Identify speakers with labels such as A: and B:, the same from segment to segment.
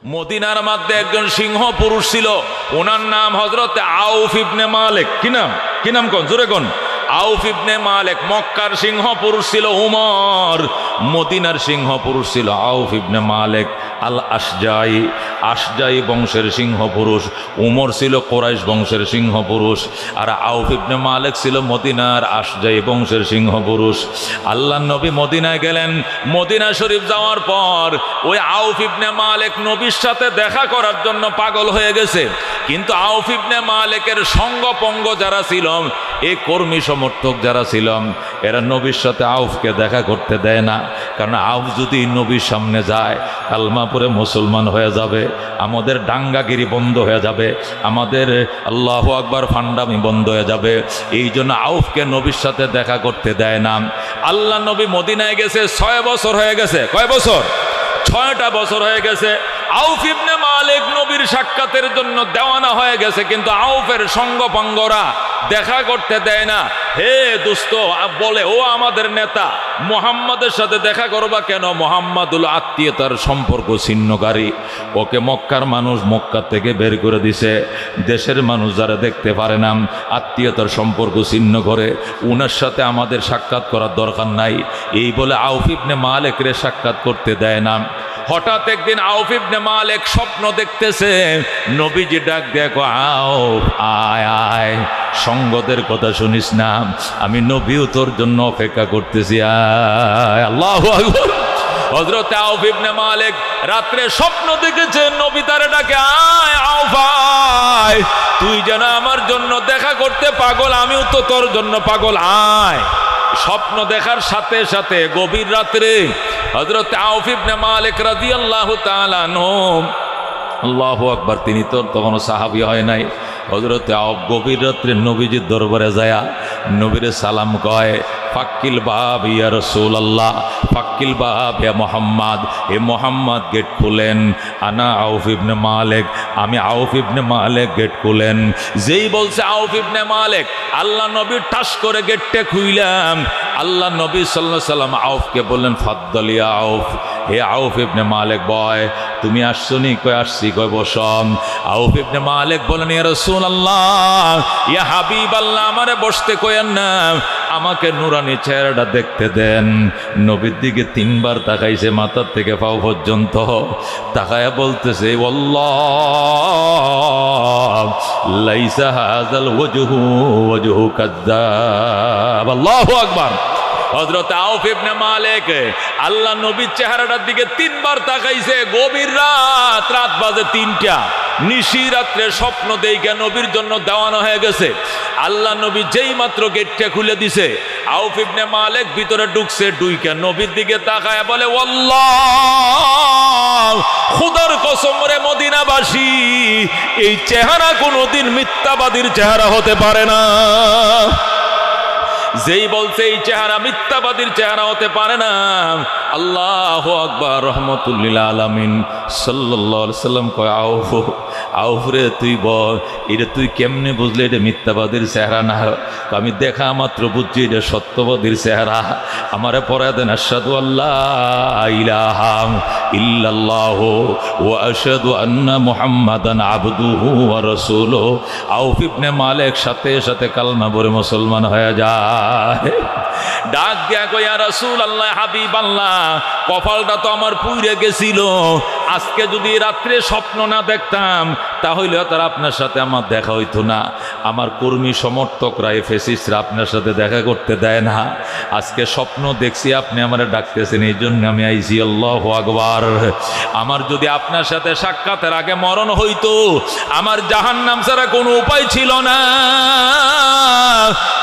A: মদিনার মধ্যে একজন সিংহ পুরুষ ছিল, ওনার নাম হযরত আউফ ইবনে মালিক। কি নাম কোন জোরে কোন? আউফ ইবনে মালিক। মক্কার সিংহ পুরুষ ছিল উমর, মদিনার সিংহ পুরুষ ছিল আউফ ইবনে মালিক আল আশজাই বংশের সিংহ পুরুষ। উমর ছিল কোরাইশ বংশের সিংহ পুরুষ, আর আউফ ইবনে মালিক ছিল মদিনার আশজাই বংশের সিংহ পুরুষ। আল্লাহর নবী মদিনায় গেলেন। মদিনা শরীফ যাওয়ার পর ওই আউফ ইবনে মালিক নবীর সাথে দেখা করার জন্য পাগল হয়ে গেছে। কিন্তু আউফ ইবনে মালিকের সঙ্গপঙ্গ যারা ছিল, এই কর্মী সমর্থক যারা ছিল, এরা নবীর সাথে আউফকে দেখা করতে দেয় না। কারণ আউফ যদি নবীর সামনে যায়, কালমা পড়ে মুসলমান হয়ে যাবে, আমাদের ডাঙ্গাগিরি বন্ধ হয়ে যাবে, আমাদের আল্লাহু আকবার ফান্ডামি বন্ধ হয়ে যাবে। এই জন্য আউফকে নবীর সাথে দেখা করতে দেয় না। আল্লাহ নবী মদিনায় গেছে 6 বছর হয়ে গেছে। কয় বছর? 6টা বছর হয়ে গেছে। আউফ ইবনে মালিক নবীর সাক্ষাতের জন্য দেওয়ানা হয়ে গেছে, কিন্তু আউফের সঙ্গপাঙ্গরা দেখা করতে দেয় না। হে দোস্ত, বলে ও আমাদের নেতা, মুহাম্মাদের সাথে দেখা করবা কেন? মুহাম্মাদুল আত্মীয়তার সম্পর্ক ছিন্নকারী। ওকে মক্কার মানুষ মক্কা থেকে বের করে দিছে। দেশের মানুষ যারা দেখতে পারে না, আত্মীয়তার সম্পর্ক ছিন্ন করে, উনার সাথে আমাদের সাক্ষাৎ করার দরকার নাই, এই বলে আউফ ইবনে মালিকরে সাক্ষাৎ করতে দেয় না। হঠাৎ একদিন আউফ ইবনে মালিক স্বপ্ন দেখতেছে, নবীজি ডাক দেখো, আউফ আয় আয়, সঙ্গদের কথা শুনিস না, আমি নবীও তোর জন্য অপেক্ষা করতেছি, আয়। আল্লাহু আকবার। হযরত আউফ ইবনে মালিক রাত্রে স্বপ্ন দেখেছে, নবী তারে ডাকে, আয় আউফ আয়, তুই যেন আমার জন্য দেখা করতে পাগল, আমিও তো তোর জন্য পাগল, আয়। স্বপ্ন দেখার সাথে সাথে গভীর রাত্রে হযরত আউফ ইবনে মালিক রাদিয়াল্লাহু তাআলা আনহু, আল্লাহু আকবার, তিনি তো তখনও সাহাবী হয় নাই। হযরত আউফ গভীর রাত্রে নবীজির দরবারে যায়, নবীরে সালাম কয়, ফাক্কিল বাব ইয়া রাসূলুল্লাহ, ফাক্কিল বাব ইয়া মুহাম্মদ, হে মুহাম্মদ গেট খুলেন, আনা আউফ ইবনে মালিক, আমি আউফ ইবনে মালিক, গেট খুলেন। যেই বলছে আউফ ইবনে মালিক, আল্লাহ নবী ঠাস করে গেটটা খুইলাম। আল্লাহ নবী সাল্লাল্লাহু আলাইহি সাল্লাম আউফকে বললেন, ফাদ্দাল ইয়া আউফ, হে আউফ ইবনে মালিক বয়, তুমি আসছো নি? কয় আসছি। কয় বসম। আউফ ইবনে মালিক বলেন, ইয়া রাসূলুল্লাহ, ইয়া হাবিবাল্লাহ, আমারে বসতে কয়েন না, আমাকে নুরানি চেহারাটা দেখতে দেন। নবীর দিকে 3বার তাকাইছে, মাথার থেকে পাও পর্যন্ত তাকায়া বলতেছে, ওয়াল্লাহ লাইসা হাযাল ওয়াজহু ওয়াজহু কাযযাব। আল্লাহু আকবার। হযরত আউফ ইবনে মালিক আল্লাহ নবীর চেহারাটার দিকে 3বার তাকাইছে। গভীর রাত বাজে 3টা, নিশি রাত্রে স্বপ্ন দেখে নবীর জন্য দেওয়ানো হয়ে গেছে। আল্লাহ নবী যেই মাত্র গেটটা খুলে দিছে, আউফ ইবনে মালিক ভিতরে ঢুকছে। ঢুইকা নবীর দিকে তাকায় বলে, আল্লাহ, খোদার কসম রে মদিনাবাসী, এই চেহারা কোনোদিন মিথ্যাবাদীর চেহারা হতে পারে না। যেই বলছে এই চেহারা মিথ্যাবাদীর চেহারা হতে পারে না, আল্লাহু আকবার, রহমতুল লিল আলামিন সাল্লাল্লাহু আলাইহি সাল্লাম কয়, আউফ রে তুই বল, এটা তুই কেমনে বুঝলে এটা মিথ্যাবাদীর চেহারা না? আমি দেখা মাত্র বুঝছি এটা সত্যবাদীর চেহারা। আমারে পড়ায় দেন, আশহাদু আল্লাহ ইলাহা ইল্লাল্লাহু ওয়া আশহাদু আন্না মুহাম্মাদান আবদুহু ওয়া রাসূলুহু। আউফ ইবনে মালিক সাথে সাথে কালমা পড়ে মুসলমান হয়ে যায়। ডাক দিয়া কই, ইয়া রাসূলুল্লাহ, হাবিবাল্লাহ, কপালটা তো আমার পুড়ে গেছিল, আজকে যদি রাত্রে স্বপ্ন না দেখতাম তাহলে তার আপনার সাথে আমার দেখা হইতো না। আমার কর্মী সমর্থকরা, ফেসিস্টরা আপনার সাথে দেখা করতে দেয় না। আজকে স্বপ্ন দেখছি, আপনি আমার ডাকতেছেন, এই জন্য আমি আইছি। আল্লাহু আকবার। আমার যদি আপনার সাথে সাক্ষাতের আগে মরণ হইতো, আমার জাহান্নাম ছাড়া কোনো উপায় ছিল না।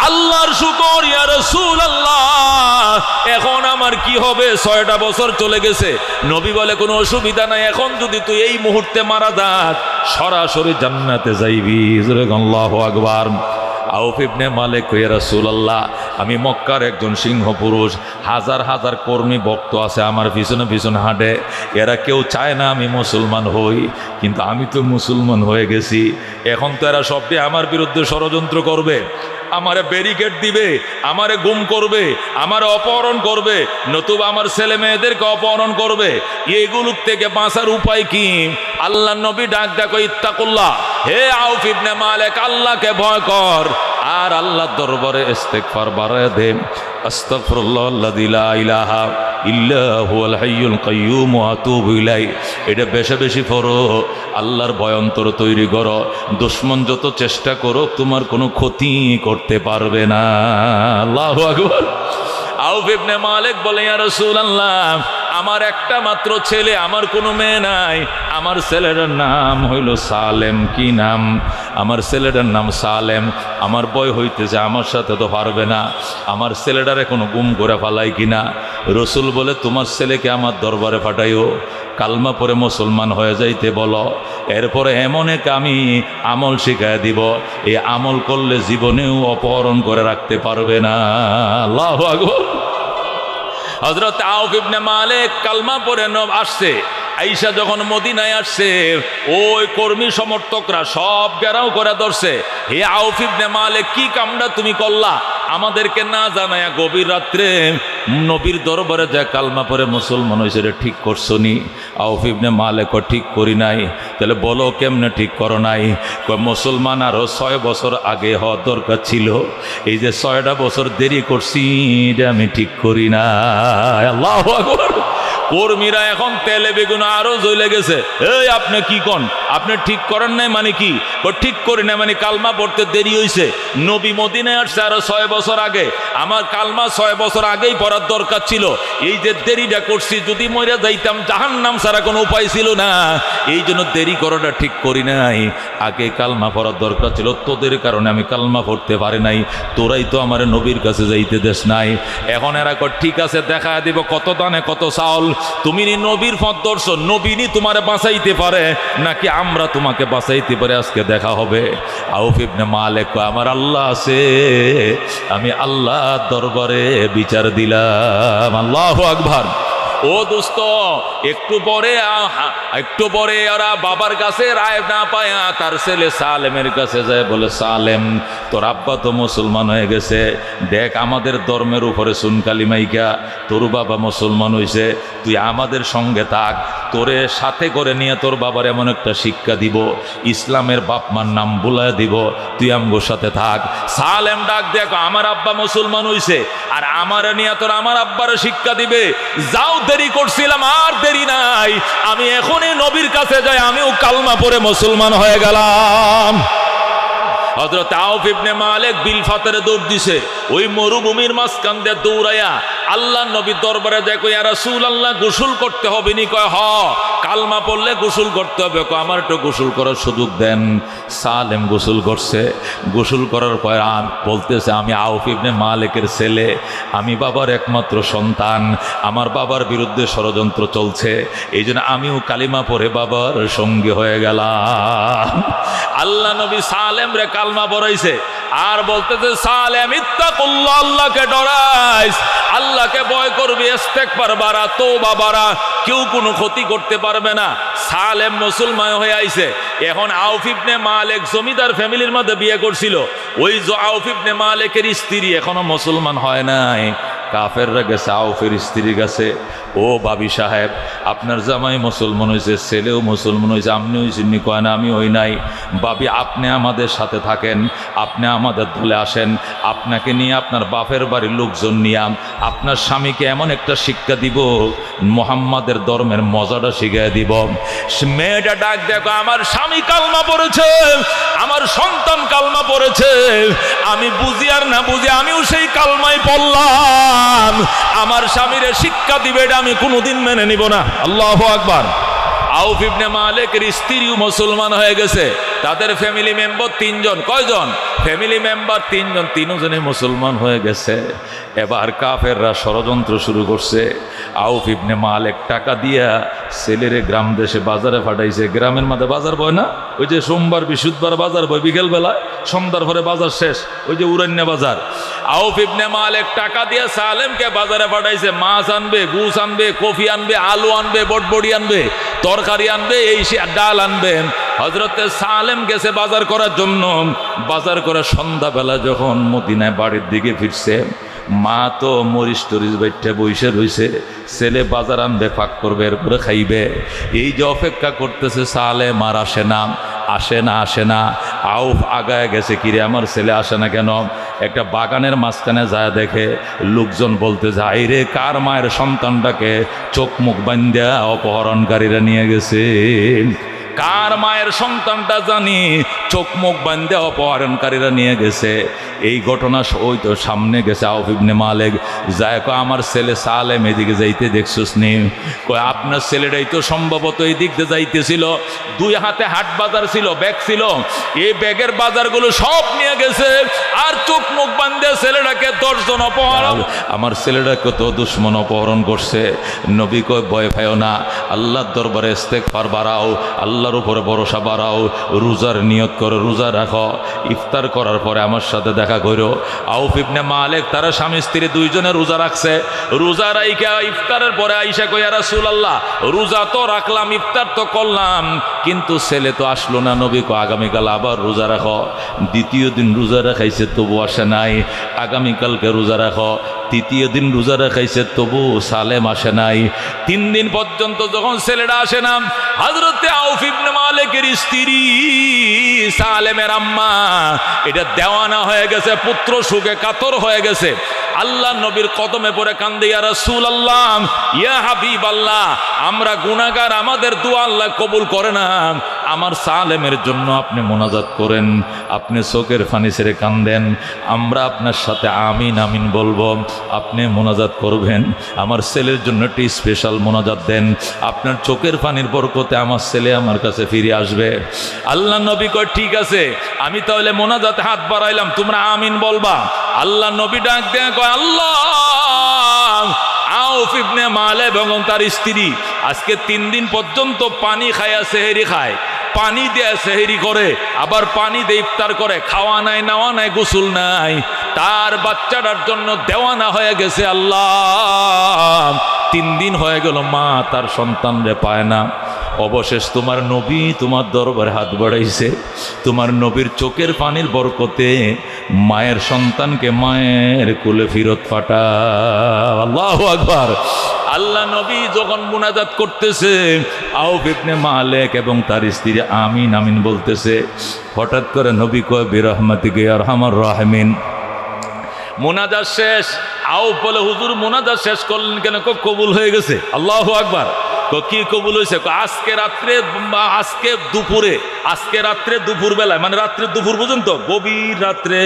A: আল্লাহর শুকর, ইয়া রাসূলুল্লাহ, এখন আমার কি হবে? 6টা বছর চলে গেছে। নবী বলে, কোনো অসুবিধা নাই, এখন যদি তুই এই মুহূর্তে মারা যাস, সরাসরি জান্নাতে যাইবি। আল্লাহু আকবার। আউফ ইবনে মালিক কই ইয়া রাসূলুল্লাহ, আমি মক্কার একজন সিংহ পুরুষ, হাজার হাজার কর্মী ভক্ত আছে আমার পিছনে পিছনে হাঁটে, এরা কেউ চায় না আমি মুসলমান হই, কিন্তু আমি তো মুসলমান হয়ে গেছি। এখন তো এরা সবটি আমার বিরুদ্ধে ষড়যন্ত্র করবে, আমারে ব্যারিকেড দিবে, আমারে গুম করবে, আমারে অপহরণ করবে, নতুবা আমার ছেলে মেয়েদেরকে অপহরণ করবে। এইগুলো থেকে বাঁচার উপায় কি? আল্লাহ নবী ডাক দেখো, ইত্তাকুল্লাহ, হে আউফ ইবনে মালিক, আল্লাহকে ভয় কর আর আল্লাহর দরবারে ইস্তেগফার বাড়ায় দে। আস্তাগফিরুল্লাহাল্লাযী লা ইলাহা ইল্লা হুয়াল হাইয়ুল কাইয়্যুম ওয়া আতুবু ইলাইহি। এটা বেশি বেশি পড়ো, আল্লাহর ভয় অন্তর তৈরি করো, দুশমন যত চেষ্টা করো তোমার কোনো ক্ষতি করতে পারবে না। আল্লাহু আকবার। আউফ ইবনে মালিক বলে, ইয়া রাসূলুল্লাহ, আমার একটা মাত্র ছেলে, আমার কোনো মেয়ে নাই, আমার ছেলেটার নাম হইল সালেম। কি নাম? আমার ছেলেটার নাম সালেম। আমার ভয় হইতেছে আমার সাথে তো পারবে না, আমার ছেলেটারে কোনো গুম করে ফেলাই কিনা। রসুল বলে, তোমার ছেলেকে আমার দরবারে পাঠাইও, কালমা পরে মুসলমান হয়ে যাইতে বলো, এরপরে এমন এক আমি আমল শিখায় দিব, এই আমল করলে জীবনেও অপহরণ করে রাখতে পারবে না। আল্লাহু আকবার। হযরত আউফ ইবনে মালিক কালমা পরে আসছে, আইসা যখন মদিনায় আসছে, ওই কর্মী সমর্থকরা সব ঘেরাও করে ধরছে। হে আউফ ইবনে মালিক, কি কামটা তুমি করলা? আমাদেরকে না জানায়া গভীর রাত্রে নবীর দরবারে যায় কালমা পরে মুসলমান হয়েছে, রে ঠিক করছো নি? আউফ ইবনে মালিক ঠিক করি নাই। তাহলে বলো কেমনে ঠিক করো নাই? মুসলমান আরো 6 বছর আগে হওয়া দরকার ছিল, এই যে 6টা বছর দেরি করছি, এটা আমি ঠিক করি না। আল্লাহু আকবার। কর্মীরা এখন তেলে বেগুন আরো জ্বলে গেছে। এই আপনি কি কন? আপনি ঠিক করেন নাই মানে কি? ঠিক করি না মানে কালমা পড়তে দেরি হয়েছে। নবী মদিনায় আসছে আরো 6 বছর আগে, আমার কালমা 6 বছর আগেই পড়ার দরকার ছিল, এই যে দেরিটা করছি, যদি মরে যাইতাম জাহান্নাম ছাড়া কোনো উপায় ছিল না, এই জন্য দেরি করাটা ঠিক করি নাই, আগে কালমা পড়ার দরকার ছিল, তোদের কারণে আমি কালমা পড়তে পারি নাই, তোরাই তো আমার নবীর কাছে যাইতে দেশ নাই। এখন এরা ঠিক আছে, দেখা দিব কত দানে কত চাউল, তুমি নবীর পথ ধরছো, নবীনি তোমারে বাঁচাইতে পারে নাকি আমরা তোমাকে বাঁচাইতে পারে, আজকে দেখা হবে। আউফ ইবনে মালিক, আমার আল্লাহ আছে, আমি আল্লাহ দরবারে বিচার দিলাম। আল্লাহু আকবার। ও দোস্ত, একটু পরে ওরা বাবার কাছে রায় না পায়া তার ছেলে সালেমের কাছে যায়, বলে, সালেম, তোর আব্বা তো মুসলমান হয়ে গেছে, দেখ আমাদের ধর্মের উপরে সুন কালিমাইকা, তোর বাবা মুসলমান হয়েছে, তুই আমাদের সঙ্গে থাক, তোরে সাথে করে নিয়ে তোর বাবার এমন একটা শিক্ষা দিব, ইসলামের বাপমার নাম বুলায় দিব, তুই আমগোর সাথে থাক। সালেম ডাক, দেখো আমার আব্বা মুসলমান হয়েছে আর আমার নিয়ে তোর আমার আব্বারে শিক্ষা দিবে, যাও, দেরি করছিলাম আর দেরি নাই, আমি এখনই নবীর কাছে যাই, আমিও কালমা পড়ে মুসলমান হয়ে গেলাম। হযরত আউফ ইবনে মালিক বিল ফাতরে দৌড় দিছে, ওই মরুভূমির মাঝখান দিয়ে দৌড়াইয়া আল্লাহ নবীর দরবারে দেখো, ইয়া রাসূলুল্লাহ, গোসল করতে হবে নি? কয়, হ, কালমা পড়লে গোসল করতে হবে। কয়, আমার একটু গোসল করার সুযোগ দেন। সালেম গোসল করছে, গোসল করার পর বলতেছে, আমি আউফ ইবনে মালিকের ছেলে, আমি বাবার একমাত্র সন্তান, আমার বাবার বিরুদ্ধে ষড়যন্ত্র চলছে, এই জন্য আমিও কালিমা পড়ে বাবার সঙ্গে হয়ে গেলাম। আল্লাহ নবী সালেম রে কালমা পড়াইছে আর বলতেছে, সালেম, ইত্তাকুল্লাহ, আল্লাহকে ডরাইস, আল্লাহকে ভয় করবি, ইস্তেগফার বাড়া, তওবা বাড়া, কেউ কোনো ক্ষতি করতে পারবে না। সালেম মুসলমান হয়ে আইছে। এখন আউফ ইবনে মালিক জমিদার ফ্যামিলির মধ্যে বিয়ে করছিল, ওই আউফ ইবনে মালিকের স্ত্রী এখনো মুসলমান হয় নাই, কাফেররা গেছে আউফের স্ত্রীর কাছে, ও ভাবি সাহেব, আপনার জামাই মুসলমান হয়েছে, ছেলেও মুসলমান হয়েছে, আপনি হয়েছেননি? কয় না, আমি হই নাই। ভাবি, আপনি আমাদের সাথে থাকেন, আপনি আমাদের দলে আসেন, আপনাকে নিয়ে আপনার বাপের বাড়ির লোকজন নিয়ে আপনার স্বামীকে এমন একটা শিক্ষা দিব, মুহাম্মাদের ধর্মের মজাটা শিখিয়ে দিব। মেয়েটা ডাক, দেখো আমার স্বামী কালমা পড়েছে, আমার সন্তান কালমা পড়েছে, আমি বুঝি আর না বুঝি আমিও সেই কালমাই পড়লাম, আমার স্বামীরে শিক্ষা দিবে, এটা আমি কোনোদিন মেনে নিব না। আল্লাহু আকবার। আউফ ইবনে মালিকের স্ত্রীও মুসলমান হয়ে গেছে। তাদের ফ্যামিলি মেম্বার 3 জন। কয়জন? ফ্যামিলি মেম্বার 3 জন, 3 জনে মুসলমান হয়ে গেছে। এবার কাফেররা ষড়যন্ত্র শুরু করছে। আউফ ইবনে মালিক টাকা দিয়া ছেলেরে গ্রাম দেশে বাজারে পাঠাইছে। গ্রামের মধ্যে বাজার বয় না, ওই যে সোমবার বৃহস্পতিবার বাজার বয় বিকেল বেলা, সন্ধ্যার পরে বাজার শেষ, ওই যে উরান্যা বাজার। আউফ ইবনে মালিক টাকা দিয়ে সালেমকে বাজারে পাঠাইছে। মাছ আনবে, গুছ আনবে, কফি আনবে, আলু আনবে, বটবড়ি আনবে, তরকারি আনবে, এই ডাল আনবে। হযরতে সালেম গেছে বাজার করার জন্য। বাজার করে সন্ধ্যাবেলা যখন মদিনায় বাড়ির দিকে ফিরছে, মা তো মরিচ টরিচ বাইঠে বইসে রইছে। ছেলে বাজার আনবে, ফাঁক করবে, এরপরে খাইবে। এই যে অপেক্ষা করতেছে, সালেম আর আসে না, আসে না, আসে না। আউফ আগায় গেছে, কিরে আমার ছেলে আসে না কেন? একটা বাগানের মাঝখানে যায় দেখে লোকজন বলতে যায়, রে কার মায়ের সন্তানটাকে চোখ মুখ বান্ধা অপহরণকারীরা নিয়ে গেছে। কার মায়ের সন্তানটা জানি চোখ মুখ বান্ধে অপহরণকারীরা নিয়ে গেছে। এই ঘটনা ওই তো সামনে গেছে আউফ ইবনে মালিক, যায় কয় আমার ছেলে সালেম এদিকে যাইতে দেখছস নি? কয় আপনার ছেলেটাই তো সম্ভবত এই দিক দিয়ে যাইতেছিল। 2 হাতে হাট বাজার ছিল, ব্যাগ ছিল, এই ব্যাগের বাজারগুলো সব নিয়ে গেছে। আর চোখ মুখ বান্ধে ছেলেটাকে 10 জন অপহরণ, আমার ছেলেটাকে তো দুশ্মন অপহরণ করছে। নবী কয় ভয় পাইও না, আল্লাহর দরবারে ইস্তেগফার বাড়াও, আল্লাহর উপরে ভরসা বাড়াও, রোজার নিয়ত করো, রোজা রাখো, ইফতার করার পরে আমার সাথে দেখা করো। আউফ ইবনে মালিক তারা স্বামী স্ত্রী 2 জনে রোজা রাখছে। রোজা রাইখা ইফতারের পরে আইসা কই, ইয়া রাসূলুল্লাহ রোজা তো রাখলাম, ইফতার তো করলাম, কিন্তু ছেলে তো আসলো না। নবী কয় আগামীকাল আবার রোজা রাখো। দ্বিতীয় দিন রোজা রাখাইছে, তবু আসে নাই। আগামীকালকে রোজা রাখো। তৃতীয় দিন রোজা রাখাইছে, তবু সালেম আসে নাই। 3 দিন পর্যন্ত যখন ছেলেটা আসে না, হযরতে আউফ ইবনে মালিকের স্ত্রী সালেমের আম্মা এটা দেওয়ানা হয়ে গেছে, পুত্র সুখে কাতর হয়ে গেছে। আল্লাহ নবীর কদমে পড়ে কান্দে, ইয়া রাসূলুল্লাহ, ইয়া হাবিবাল্লাহ, আমরা গুনাহগার, আমাদের দোয়া আল্লাহ কবুল করে না। আমার সালেমের জন্য আপনি মোনাজাত করেন। আপনি চোখের পানি ছেড়ে কান্দেন, আমরা আপনার সাথে আমিন আমিন বলবো। আপনি মোনাজাত করবেন, আমার ছেলের জন্য একটি স্পেশাল মোনাজাত দেন। আপনার চোখের পানির বরকতে আমার ছেলে আমার কাছে ফিরে আসবে। আল্লাহ নবী কয় ঠিক আছে, আমি তাহলে মোনাজাতে হাত বাড়াইলাম, তোমরা আমিন বলবা। আল্লাহ নবী ডাক দেয়া কয়, আল্লাহ, আউফ ইবনে মালিক এবং তার স্ত্রী আজকে 3 দিন পর্যন্ত পানি খায়া সেহরি খায়, পানি দিয়ে সেহরি করে, আবার পানি দিয়ে ইফতার করে, খাওয়া নাই, নাওয়া নাই, গোসল নাই। তার বাচ্চাটার জন্য দেওয়ানা হয়ে গেছে। আল্লাহ 3 দিন হয়ে গেল, মা তার সন্তানরে পায় না। অবশেষ তোমার নবী তোমার দরবারে হাত বাড়াইছে। তোমার নবীর চোখের পানির বরকতে মায়ের সন্তানকে মায়ের কোলে ফিরত পাঠাও। আল্লাহু আকবার। আল্লাহ নবী যখন মুনাজাত করতেছে, আউফ ইবনে মালিক এবং তার স্ত্রী আমিন আমিন বলতেছে, হঠাৎ করে নবী কয়, বিরহমাতিকা ইয়া আরহামার রাহিমিন। মুনাজাত শেষ। আউফ বলে, হুজুর মুনাজাত শেষ করলেন কেন? কবুল হয়ে গেছে। আল্লাহু আকবার। কি কবুল হয়েছে? আজকে রাত্রে, আজকে রাত্রে দুপুর বেলায়, মানে রাত্রে দুপুর পর্যন্ত, গভীর রাত্রে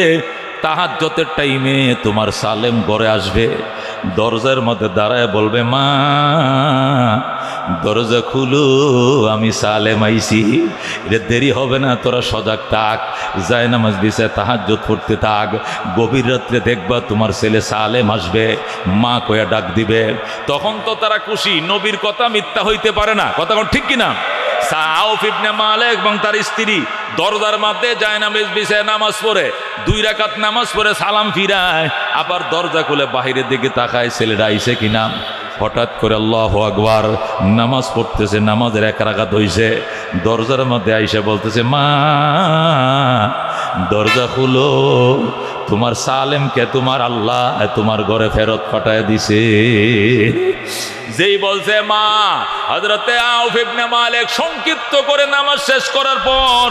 A: তাহাজ্জুদের টাইমে তোমার সালেম ঘরে আসবে। দরজার মধ্যে দাঁড়ায় বলবে, মা দরজা খুলো, আমি সালেম আইছি। এটা দেরি হবে না, তোরা সজাগ থাক, যায় নামাজ দিছে, তাহাজ্জুদ পড়তে থাক। গভীর রাত্রে দেখবা তোমার ছেলে সালেম আসবে, মা কয়া ডাক দিবে। তখন তো তারা খুশি, নবীর কথা মিথ্যা হইতে পারে না। কথা ঠিক কিনা? আউফ ইবনে মালিক এবং তার স্ত্রী দরজার মধ্যে যায় নামাজ বিছায়, নামাজ পড়ে, 2 রাকাত নামাজ পড়ে সালাম ফিরায়, আবার দরজা খুলে বাহিরের দিকে তাকায় ছেলেটা আইছে কিনা। হঠাৎ করে আল্লাহু আকবার, নামাজ পড়তেছে, নামাজের 1 রাকাত হইছে, দরজার মধ্যে আইসা বলতেছে, মা দরজা খুলো, তোমার সালেমকে তোমার আল্লাহ তোমার ঘরে ফেরত পাঠায় দিছে। যেই বলছে মা, হযরতে আউফ ইবনে মালিক সংক্ষিপ্ত করে নামাজ শেষ করার পর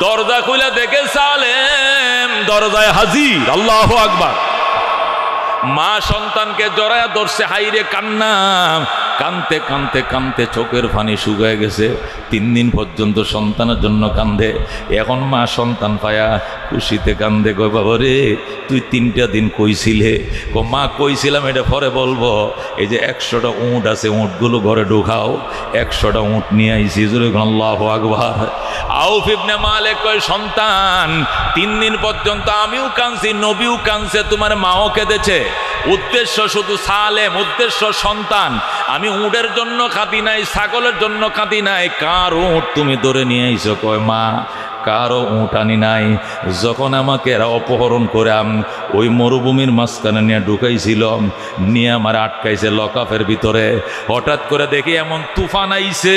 A: দরজা খুলে দেখে সালেম দরজায় হাজির। আল্লাহু আকবার। মা সন্তানকে জড়ায়া ধরছে, হাইরে কান্না। কানতে কানতে কানতে চোখের পানি শুকিয়ে গেছে। 3 দিন পর্যন্ত সন্তানের জন্য কান্দে। এখন মা সন্তান পায়া খুশিতে কান্দে। কয় বাবা রে তুই 3টা দিন কইছিলে? মা কইছিলাম, এটা পরে বলবো। এই যে 100টা উঁট আছে, উঁটগুলো ঘরে ঢুকাও। 100টা উঁট নিয়ে আইছি। আল্লাহু আকবার। আউফ ইবনে মালিক কয় সন্তান 3 দিন পর্যন্ত আমিও কাঁদছি, নবীও কাঁদছে, তোমার মাও কেঁদেছে। উদ্দেশ্য শুধু সালেম, উদ্দেশ্য সন্তান। আমি উটের জন্য কাঁদি নাই, ছাগলের জন্য কাঁদি নাই। কার উট তুমি ধরে নিয়ে আইছো? কয় মা কারো উট আনি নাই। যখন আমাকে এরা অপহরণ করে ওই মরুভূমির মাঝখানে নিয়ে ঢুকাইছিল, নিয়ে আমার আটকাইছে লকআপের ভিতরে। হঠাৎ করে দেখি এমন তুফান আইছে,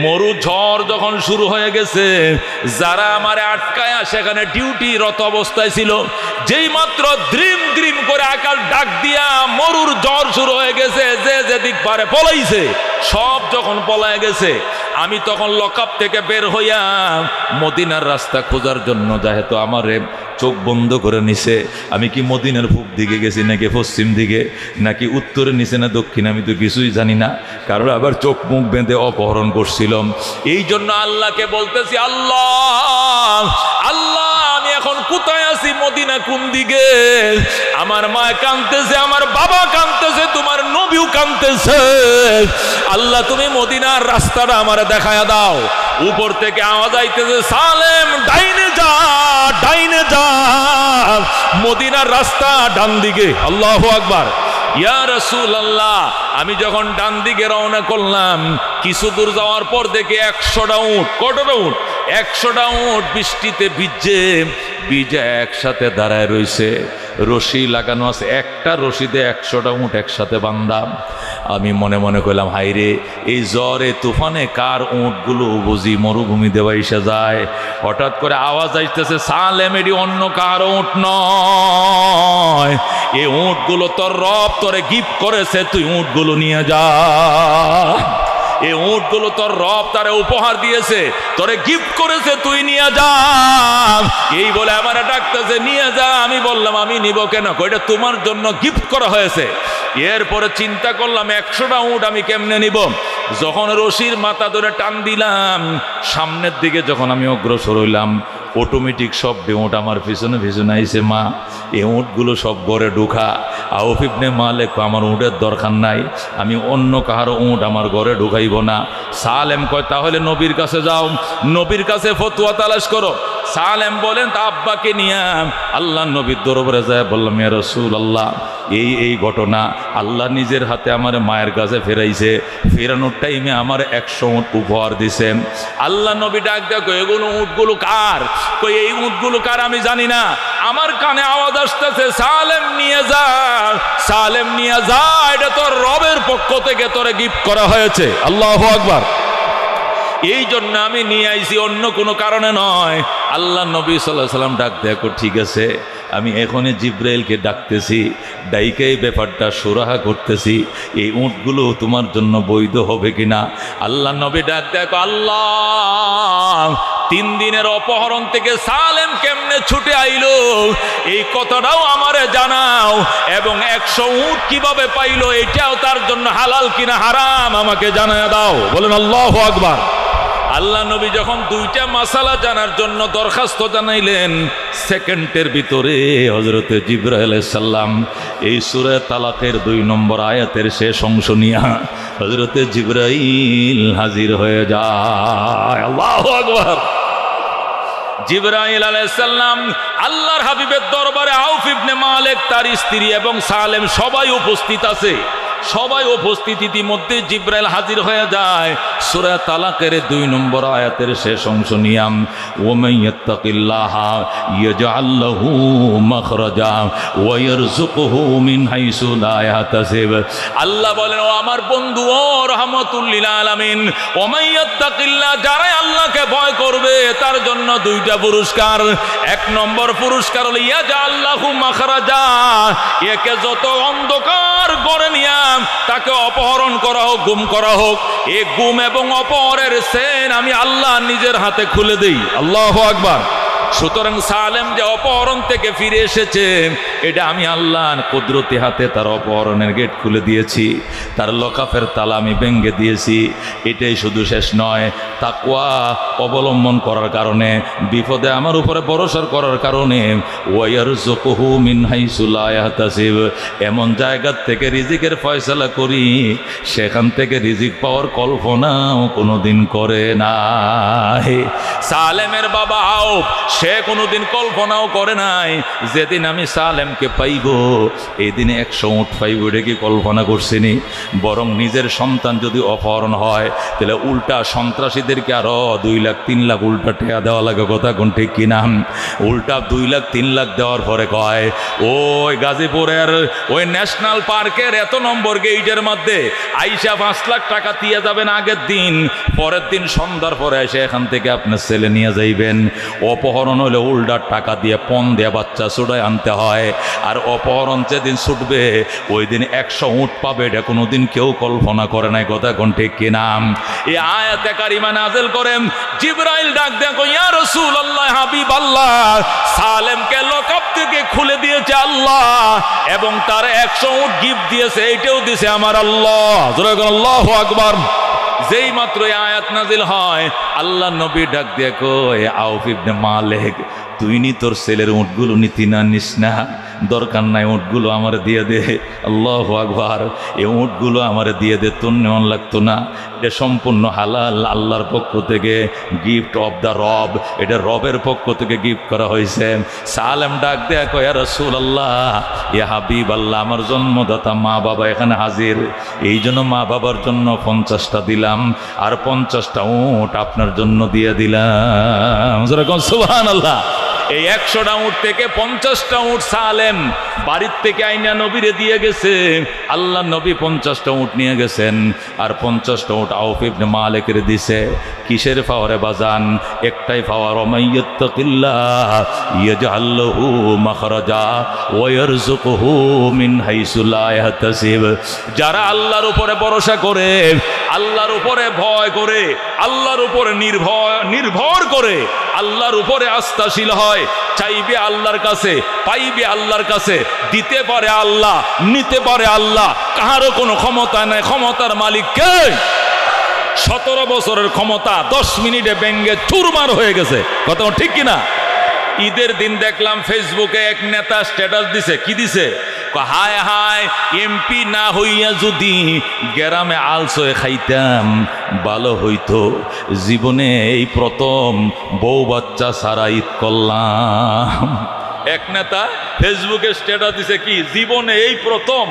A: মরু ঝড় যখন শুরু হয়ে গেছে, যারা আমার আটকায় সেখানে ডিউটিরত অবস্থায় ছিল, যেই মাত্র দ্রিম দ্রিম করে আকাশ ডাক দিয়া মরুর ঝড় শুরু হয়ে গেছে, যে যেদিক পারে পলাইছে। সব যখন পলায় গেছে, আমি তখন লকআপ থেকে বের হইয়া মদিনার রাস্তা খোঁজার জন্য, যেহেতু আমারে চোখ বন্ধ করে নিছে, আমি কি মদিনার পূব দিকে গেছি নাকি পশ্চিম দিকে নাকি উত্তরে নিচে না দক্ষিণ, আমি তো কিছুই জানি না। কারণ আবার চোখ মুখ বেঁধে অপহরণ করছিলাম। এই জন্য আল্লাহকে বলতেছি, আল্লাহ আল্লাহ আমি এখন কোথায় আছি? মদিনা কোন দিকে? আমার মা কাঁদতেছে, আমার বাবা কাঁদতেছে, তোমার নবীও কাঁদতেছে। আল্লাহ তুমি মদিনার রাস্তাটা আমারে দেখায়া দাও। উপর থেকে আওয়াজ আইতেছে, সালেম ডাইনে যা, ডাইনে যা, মদিনার রাস্তা ডান দিকে। আল্লাহু আকবার। ইয়া রাসূলুল্লাহ, আমি যখন ডান দিকে রওনা করলাম, কিছু দূর যাওয়ার পর দেখি 100টা উট। কতটা উট? 100টা উট বৃষ্টিতে ভিজে একসাথে দাঁড়ায় রয়েছে। রশি লাগানো আছে, একটা রশিতে 100টা উট একসাথে বান্ধা। আমি মনে মনে কইলাম, হাইরে এই জ্বরে তুফানে কার উটগুলো বুঝি মরুভূমি দেওয়া এসে যায়। হঠাৎ করে আওয়াজ আসতেছে, সালেম এটি অন্য কার উট নয়, এই উটগুলো তোর রব তোরে গিফট করেছে, তুই উটগুলো নিয়ে যা। এই উটগুলো তোর রব তারে উপহার দিয়েছে, তোরে গিফট করেছে, তুই নিয়ে যা। এই বলে আমার ডাকতেছে, নিয়ে যা। আমি বললাম, আমি নিব কেন? এটা তোমার জন্য গিফট করা হয়েছে। এরপরে চিন্তা করলাম 100টা উট আমি কেমনে নিব। যখন রশির মাথা ধরে টান দিলাম, সামনের দিকে যখন আমি অগ্রসর হইলাম, অটোমেটিক সব উট আমার পিছনে পিছনে আইছে। মা এই উটগুলো সব ঘরে ঢুকা। আউফ ইবনে মালিক, আমার উটের দরকার নাই, আমি অন্য কাহারও উট আমার ঘরে ঢুকাইব না। সালেম কয়, তাহলে নবীর কাছে যাও, নবীর কাছে ফতোয়া তালাশ করো। সালেম বলেন, তা আব্বাকে নিয়ে আল্লাহ নবীর দরবারে যায়। বললাম, ইয়া রাসূলুল্লাহ, এই ঘটনা আল্লাহ নিজের হাতে আমার মায়ের কাছে ফেরাইছে। ফেরানোর টাইমে আমার 100 উট উপহার দিছেন। আল্লাহ নবী ডাক দেখো, এগুলো উটগুলো কার? কই এই উটগুলো কার আমি জানি না। আমার কানে আওয়াজ আসতেছে, সালেম নিয়ে যা, সালেম নিয়ে যা, এটা তোর রবের পক্ষ থেকে তোরে গিফট করা হয়েছে। আল্লাহু আকবার। এই জন্য আমি নিয়ে আইছি, অন্য কোনো কারণে নয়। আল্লাহ নবী সাল্লাল্লাহু আলাইহি সাল্লাম ডাক দেখো, ঠিক আছে আমি এখনই জিব্রাইলকে ডাকতেছি, ডাইকে এই ব্যাপারটা সুরাহা করতেছি, এই উটগুলো তোমার জন্য বৈধ হবে কিনা। আল্লাহ নবী ডাক দেখো, আল্লাহ 3 দিনের অপহরণ থেকে সালেম কেমনে ছুটে আইলো এই কথাটাও আমারে জানাও, এবং 100 উট কিভাবে পাইলো এটাও তার জন্য হালাল কিনা হারাম আমাকে জানায় দাও। বলেন আল্লাহু আকবার। আল্লাহ নবী যখন 2টা মাসালা জানার জন্য দরখাস্ত জানাইলেন, সেকেন্ডের ভিতরে হযরতে জিবরাইল আলাইহিস সালাম এই সূরা তালাকের 2 নম্বর আয়াতের শেষ অংশ নিয়ে হযরতে জিবরাইল হাজির হয়ে যায়। আল্লাহু আকবার। জিবরাইল আলাইহিস সালাম আল্লাহর হাবিবের দরবারে, আউফ ইবনে মালিক, তার স্ত্রী এবং সালেম সবাই উপস্থিত আছে। সবাই উপস্থিত। ইতিমধ্যে জিবরাইল হাজির হয়ে যায়। সূরা তালাকের 2 নম্বর আয়াতের শেষ অংশ নিয়াম, ওয়ামান ইয়াত্তাকিল্লাহা ইয়াজআল লাহু মাখরাজা ওয়া ইয়ারযুকুহু মিন হাইসু লা ইয়াহতাসিব। আল্লাহ বলেন, ও আমার বন্ধু, ও রাহমাতুল লিল আলামিন, ওয়ামান ইয়াত্তাকিল্লাহ, যারা আল্লাহকে ভয় করবে তার জন্য 2টা পুরস্কার। 1 নম্বর পুরস্কার হলো ইয়াজআল লাহু মাখরাজা, একে যত অন্ধকার করে নিয়া তাকে অপহরণ করা হোক, গুম করা হোক, এই গুম এবং অপহরণের সেন আমি আল্লাহ নিজের হাতে খুলে দেই। আল্লাহু আকবার। সুতরাং সালেম যে অপহরণ থেকে ফিরে এসেছে, এটা আমি আল্লাহর কুদরতি হাতে তার অপহরণের গেট খুলে দিয়েছি, তার লকাফের তালা আমি ভেঙে দিয়েছি। এটাই শুধু শেষ নয়, তাকওয়া অবলম্বন করার কারণে, বিপদে আমার উপরে ভরসা করার কারণে, ওয়ারযুকুহু মিন হাইসু লা ইয়াহতাসিব, এমন জায়গা থেকে রিজিকের ফয়সালা করি সেখান থেকে রিজিক পাওয়ার কল্পনাও কোনোদিন করে নাই। সালেমের বাবা আউফ, সে কোনোদিন কল্পনাও করে নাই যেদিন আমি সালেমকে পাইব এই দিনে 100 উট পাইব, এটা কি কল্পনা করছিনি? বরং নিজের সন্তান যদি অপহরণ হয় তাহলে উল্টা সন্ত্রাসীদেরকে আরো 2 লাখ 3 লাখ উল্টা টেয়া দেওয়া লাগে, কথা কোন ঠিক কিনা? উল্টা 2 লাখ 3 লাখ দেওয়ার পরে কয় ওই গাজীপুরের ওই ন্যাশনাল পার্কের এত নম্বর গেইটের মধ্যে আইসা 5 লাখ টাকা দিয়ে যাবেন আগের দিন, পরের দিন সন্ধ্যার পরে এসে এখান থেকে আপনার ছেলে নিয়ে যাইবেন। অপহরণ হলে উল্টা টাকা দিয়ে পণ দিয়ে বাচ্চা ছুটায় আনতে হয়, আর অপহরণ যেদিন ছুটবে ওই দিন 100 উট পাবে, এটা কোনোদিন কেউ কল্পনা করে নাই, কথা কোন ঠিক কিনা? এই আয়াতে কারিমা নাযিল করেন, জিবরাইল ডাক দেয় ইয়া রাসূলুল্লাহ, হাবিবাল্লাহ, সালেমকে লকআপ থেকে খুলে দিয়েছে আল্লাহ এবং তার 100 উট গিফট দিয়েছে, এইটাও দিয়েছে আমার আল্লাহ। জোরে বলেন আল্লাহু আকবার। যেই মাত্র এই আয়াত নাজিল হয়, আল্লাহ নবী ডাক দিয়ে কয় আউফ ইবনে মালিক, তুই নি তোর ছেলের উটগুলো নিতি না, নিস না, দরকার নাই, উটগুলো আমার দিয়ে দে। আল্লাহু আকবার। এই উটগুলো আমার দিয়ে দে, তোর নেওয়ান লাগতো না, এটা সম্পূর্ণ হালাল, আল্লাহর পক্ষ থেকে গিফট অফ দ্য রব, এটা রবের পক্ষ থেকে গিফট করা হয়েছে। সালেম ডাক দেয়া কয় ইয়া রাসূলুল্লাহ, ইয়া হাবিব আল্লাহ, আমার জন্মদাতা মা বাবা এখানে হাজির, এই জন্য মা বাবার জন্য 50টা দিলাম, আর 50টা উট আপনার জন্য দিয়ে দিলাম। সুবহানাল্লাহ। এই 100টা উট থেকে 50টা উট সালেম বাড়ির থেকে আইনা নবীরে দিয়ে গেছে। আল্লাহ নবী 50টা উট নিয়ে গেছেন, আর 50টা উট আউফ ইবনে মালিকের দিছে। কিসের পাওয়ারে বাজান? একটাই পাওয়ার, ওমাইয়াত্তাকিল্লাহ ইয়াজআল লাহু মাখরাজা ওয়া ইয়ারযুকুহু মিন হাইসু লা ইয়াহতাসিব। যারা আল্লাহর উপরে ভরসা করে, আল্লাহর উপরে ভয় করে, আল্লাহর উপরে নির্ভর করে, আল্লাহর উপরে আস্থাশীল হয়, চাইবে আল্লাহর কাছে, পাইবে আল্লাহর কাছে, দিতে পারে আল্লাহ, নিতে পারে আল্লাহ, কাহারও কোনো ক্ষমতা নাই, ক্ষমতার মালিক কে? 17 বছরের ক্ষমতা 10 মিনিটে ব্যাঙ্গে চুরমার হয়ে গেছে, কথা ঠিক কিনা? ঈদের দিন দেখলাম ফেসবুকে এক নেতা স্ট্যাটাস দিছে, কি দিছে? হায় হায়, এমপি না হইয়া যদি গ্রামে আলসয়ে খাইতাম ভালো হইতো, জীবনে এই প্রথম বউ বাচ্চা সারা ঈদ করলাম। এক নেতা ফেসবুকে স্ট্যাটাস দিছে কি, জীবনে এই প্রথম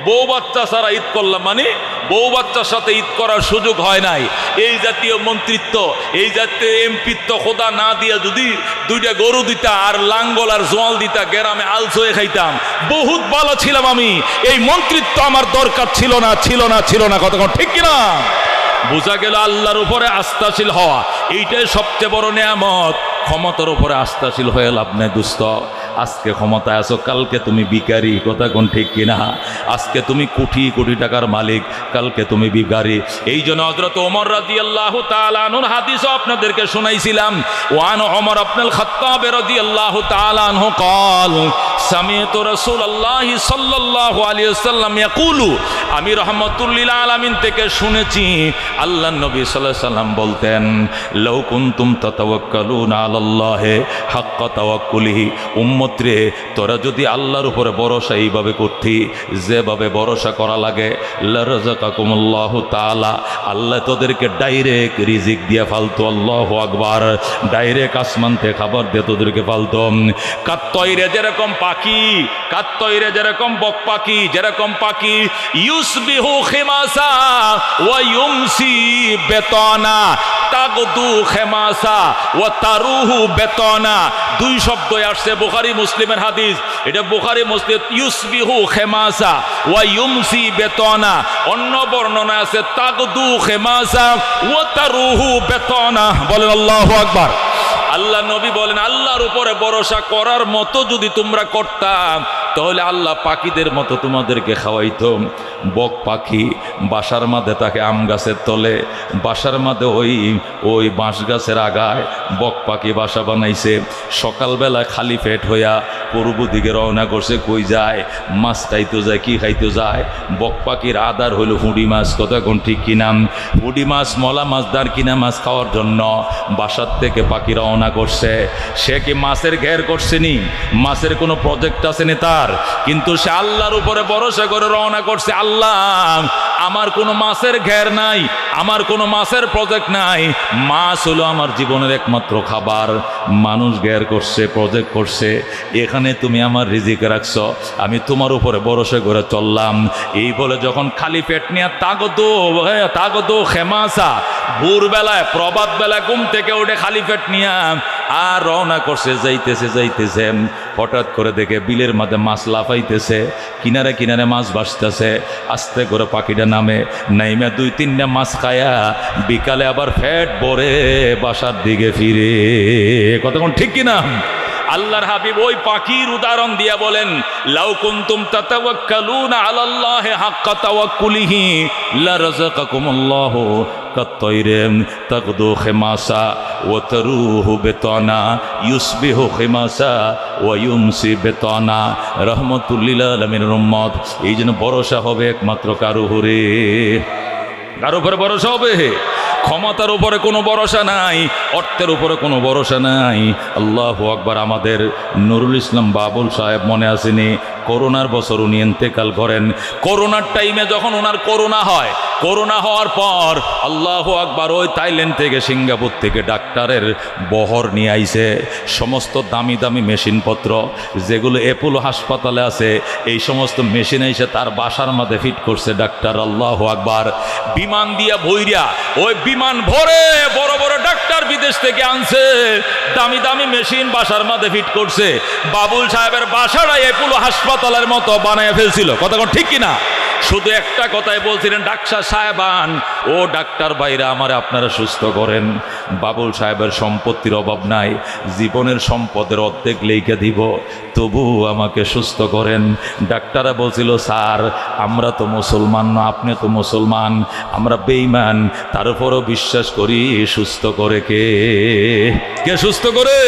A: বউ বাচ্চা সারা ঈদ করলাম, মানে বউ বাচ্চার সাথে ঈদ করার সুযোগ হয় নাই। এই জাতীয় মন্ত্রিত্ব, এই জাতীয় এমপিত্ব খোদা না দিয়া যদি 2টা গরু দিতা আর লাঙ্গল আর জোয়াল দিতা, গ্রামে আলস হয়ে খাইতাম, বহুত ভালো ছিলাম আমি। এই মন্ত্রিত্ব আমার দরকার ছিল না, ছিল না, ছিল না, কথা ঠিক কিনা? বোঝা গেল আল্লাহর উপরে আস্থাশীল হওয়া এইটাই সবচেয়ে বড় নেয়ামত। ক্ষমতার উপরে আস্থাশীল হয়ে লাভ নেই দোস্ত। আজকে ক্ষমতায় আছো, কালকে তুমি ভিখারি, কথা কোন ঠিক কিনা? আজকে তুমি কোটি কোটি টাকার মালিক, কালকে তুমি ভিখারি। এই জন্য হযরত ওমর রাদিয়াল্লাহু তাআলা আনহুর হাদিসও আপনাদেরকে শোনাইছিলাম। ওয়ান ওমর ইবনুল খাত্তাব রাদিয়াল্লাহু তাআলা আনহু قال সামি'তু রাসূলুল্লাহ সাল্লাল্লাহু আলাইহি ওয়াসাল্লাম ইয়াকুলু, আমি রাহমাতুল লিল আলামিন থেকে শুনেছি আল্লাহর নবী সাল্লাল্লাহু আলাইহি ওয়াসাল্লাম বলতেন, লাউ কুনতুম তাতাওয়াক্কালুনা আলাল্লাহি হাক্কা তাওয়াক্কুলিহি, উম্মত রে, তোরা যদি আল্লাহর উপরে ভরসা এইভাবে করতি যেভাবে ভরসা করা লাগে, লারাযাকাকুমুল্লাহু তাআলা, আল্লাহ তোদেরকে ডাইরেক্ট রিজিক দিয়ে ফালতো। আল্লাহু আকবার। ডাইরেক্ট আসমান থেকে খাবার দিয়ে তোদেরকে ফালতো। কাত্তয়রে যেরকম পাখি, কাত্তয়রে যেরকম বক পাখি, যেরকম পাখি ইউসবিহু খিমাসা ওয়া ইউমসি বেতনা, তাগদু খেমাসা ওয়া তারুহু বেতনা। 2 শব্দ আসছে বুখারী মুসলিমের হাদিস, এটা বুখারী মুসলিম। ইউসবিহু খেমাসা ওয়া ইউমসি বেতনা, অন্য বর্ণনা আছে তাগদু খেমাসা ওয়া তারুহু বেতনা। বলেন আল্লাহু আকবার। আল্লাহ নবী বলেন আল্লাহর উপরে ভরসা করার মতো যদি তোমরা করতাম তাহলে আল্লাহ পাখিদের মতো তোমাদেরকে খাওয়াইতো। বক পাখি বাসার মাঝে তাকে আম গাছের তলে, বাসার মাঝে ওই বাঁশ গাছের আগায় বক পাখি বাসা বানাইছে। সকালবেলা খালি পেট হইয়া পূর্ব দিকে রওনা করছে। কই যায়? মাছ খাইতে যায়। কি খাইতে যায়? বক পাখির আদার হইল হুঁড়ি মাছ। কথা কোন ঠিক কিনা? হুঁড়ি মাছ, মলা মাছ, দার কিনা মাছ খাওয়ার জন্য বাসার থেকে পাখি রওনা করছে। সে কি মাছের ঘের করছে নি? মাছের কোনো প্রজেক্ট আসেনি তার, কিন্তু সে আল্লাহর উপরে ভরসা করে রওনা করছে। আল্লাহ, আমার কোনো মাছের ঘের নাই, আমার কোনো মাছের প্রজেক্ট নাই, মাছ হলো আমার জীবনের একমাত্র খাবার। মানুষ ঘের করছে, প্রজেক্ট করছে, এখানে তুমি আমার রিজিক রাখছ, আমি তোমার উপরে ভরসা করে চললাম। এই বলে যখন খালি পেট নিয়ে তাগদো খেমাসা, ভোরবেলায় প্রভাত বেলায় ঘুম থেকে উঠে খালি পেট নিয়ে আর রওনা করছে। যাইতেছে হঠাৎ করে দেখে বিলের মাঝে মাছ লাফাইতেছে, কিনারে কিনারে মাছ ভাসতেছে। আস্তে করে পাখিটা নাইমে 2-3টা মাছ খায়া বিকালে আবার ফ্যাট ভরে বাসার দিকে ফিরে। কতক্ষণ ঠিক কিনা? আল্লাহর হাবিব ওই পাখির উদাহরণ দিয়া বলেন, লাউ কুনতুম তাতাওয়াক্কালুনা আলাল্লাহি হাক্কা তাওয়াক্কুলিহি লারাযাকাকুমুল্লাহু কাত-তায়রিন তাগদু খিমাসা ওয়া তারুহু বিতানা ইউসবিহু খিমাসা ওয়া ইউমসি বিতানা। রাহমাতুল লিল আলামিনের উম্মত, এই জন্য ভরসা হবে একমাত্র কার উপরে? কার উপরে ভরসা হবে? ক্ষমতার উপরে কোনো ভরসা নাই, অর্থের উপরে কোনো ভরসা নাই। আল্লাহু আকবার। আমাদের নুরুল ইসলাম বাবুল সাহেব মনে আসেনি? করোনার বছর উনি ইন্তেকাল করেন। করোনার টাইমে যখন ওনার করোনা হয়, করোনা হওয়ার পর আল্লাহু আকবার ওই থাইল্যান্ড থেকে সিঙ্গাপুর থেকে ডাক্তারের বহর নিয়ে আইছে। সমস্ত দামি দামি মেশিনপত্র যেগুলো অ্যাপোলো হাসপাতালে আছে, এই সমস্ত মেশিন এসে তার বাসার মধ্যে ফিট করছে ডাক্তার। আল্লাহু আকবার। বিমান দিয়া ভইরা ওই বিমান ভরে বড় বড় ডাক্তার বিদেশ থেকে আনছে, দামি দামি মেশিন বাসার মধ্যে ফিট করছে। বাবুল সাহেবের বাসাটা অ্যাপোলো হাসপাতালের মতো বানায় ফেলছিল। কথা ঠিক কিনা? শুধু একটা কথাই বলছিলেন, ডাক্তার সাহেবান, ও ডাক্তার ভাইরা আমার আপনারা সুস্থ করেন। বাবুল সাহেবের সম্পত্তির অভাব নাই, জীবনের সম্পদের অর্ধেক লেখা দিব, তবু আমাকে সুস্থ করেন। ডাক্তাররা বলছিল, স্যার আমরা তো মুসলমান না, আপনি তো মুসলমান, আমরা বেঈমান, তার উপরও বিশ্বাস করি। সুস্থ করে কে? কে সুস্থ করে?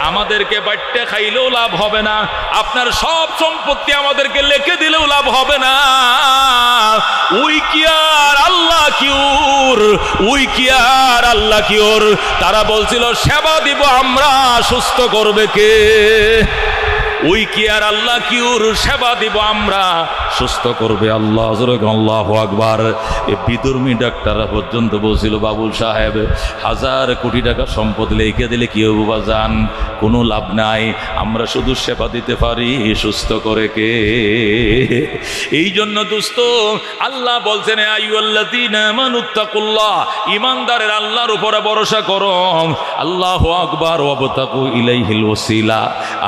A: আমাদেরকে বাট্টে খাইলেও লাভ হবে না, আপনার সব সম্পত্তি আমাদেরকে লিখে দিলেও লাভ হবে না। উই কি আর আল্লাহ কিউর, উই কি আর আল্লাহ কিউর। তারা বলছিল সেবা দিব আমরা, সুস্থ করবে কে? উই কি আর আল্লাহ কিউর, সেবা দিব আমরা, সুস্থ করবে আল্লাহ। আল্লাহু আকবার। এই বিধর্মী ডাক্তাররা পর্যন্ত বলছিল, বাবুল সাহেব 1000 কোটি টাকা সম্পদ লিখে দিলে কি হবে বাজান? কোনো লাভ নাই, আমরা শুধু সেবা দিতে পারি, সুস্থ করে কে? এই জন্য দোস্ত আল্লাহ বলছেন, আইয়ুহাল্লাযীনা আমানুত্তাকুল্লাহ, ঈমানদারের আল্লাহর উপরে ভরসা করো। আল্লাহু আকবার। ওয়াবতাকু ইলাইহিল ওসিলা,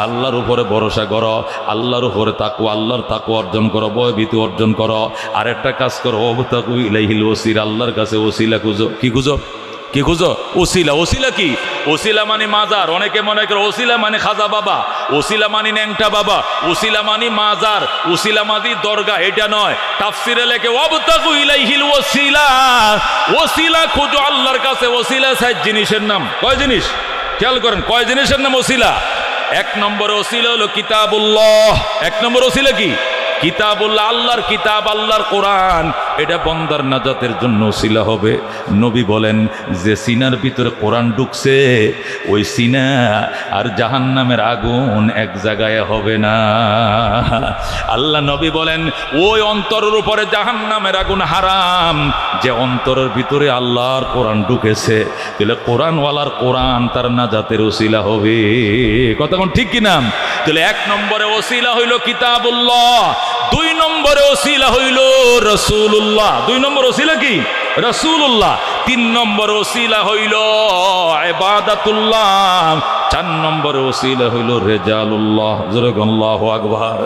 A: আল্লাহর উপরে ভরসা করো, আল্লাহর উপরে তাকওয়া, আল্লাহর তাকওয়া অর্জন করো, ভয়ভীতি অর্জন করো। আর একটা কাজ করো, ওয়াবতাকু ইলাইহিল ওসিলা, আল্লাহর কাছে ওসিলা খুঁজো। কি খুঁজো? কি খুঁজো? ওসিলা। ওসিলা কি? ওসিলা মানে মাজার। অনেকে মনে করে ওসিলা মানে খাজা বাবা, ওসিলা মানে ন্যাংটা বাবা, ওসিলা মানে মাজার, ওসিলা মানে দরগা। এটা নয়। তাফসিরে লেখে ওয়াবতাকু ইলাইহিল ওসিলা, ওসিলা খুঁজো আল্লাহর কাছে। ওসিলা 7 জিনিসের নাম। কয় জিনিস? খেয়াল করেন, কয় জিনিসের নাম ওসিলা? 1 নম্বর ওসিলা হলো কিতাবুল্লাহ। 1 নম্বর ওসিলা কি? কিতাবুল্লাহ, আল্লাহর কিতাব, আল্লাহর কোরআন। এটা বান্দার নাজাতের জন্য ওসিলা হবে। নবী বলেন যে সিনার ভিতরে কোরআন ঢুকছে, ওই সিনা আর জাহান্নামের আগুন এক জায়গায় হবে না। আল্লাহ নবী বলেন ওই অন্তরের উপরে জাহান্নামের আগুন হারাম, যে অন্তরের ভিতরে আল্লাহর কোরআন ঢুকেছে। তাহলে কোরআনওয়ালার কোরআন তার নাজাতের ওসিলা হবে। কতক্ষণ ঠিক কিনা? তাহলে 1 নম্বরে ওসিলা হইল কিতাবুল্লাহ, 2 নম্বরে ওসিলা হইল রাসূলুল্লাহ। 2 নম্বর ওসিলা কি? রাসূলুল্লাহ। 3 নম্বর ওসিলা হইল ইবাদাতুল্লাহ। 4 নম্বর ওসিলা হইল রিজালুল্লাহ। জোরে আল্লাহু আকবার।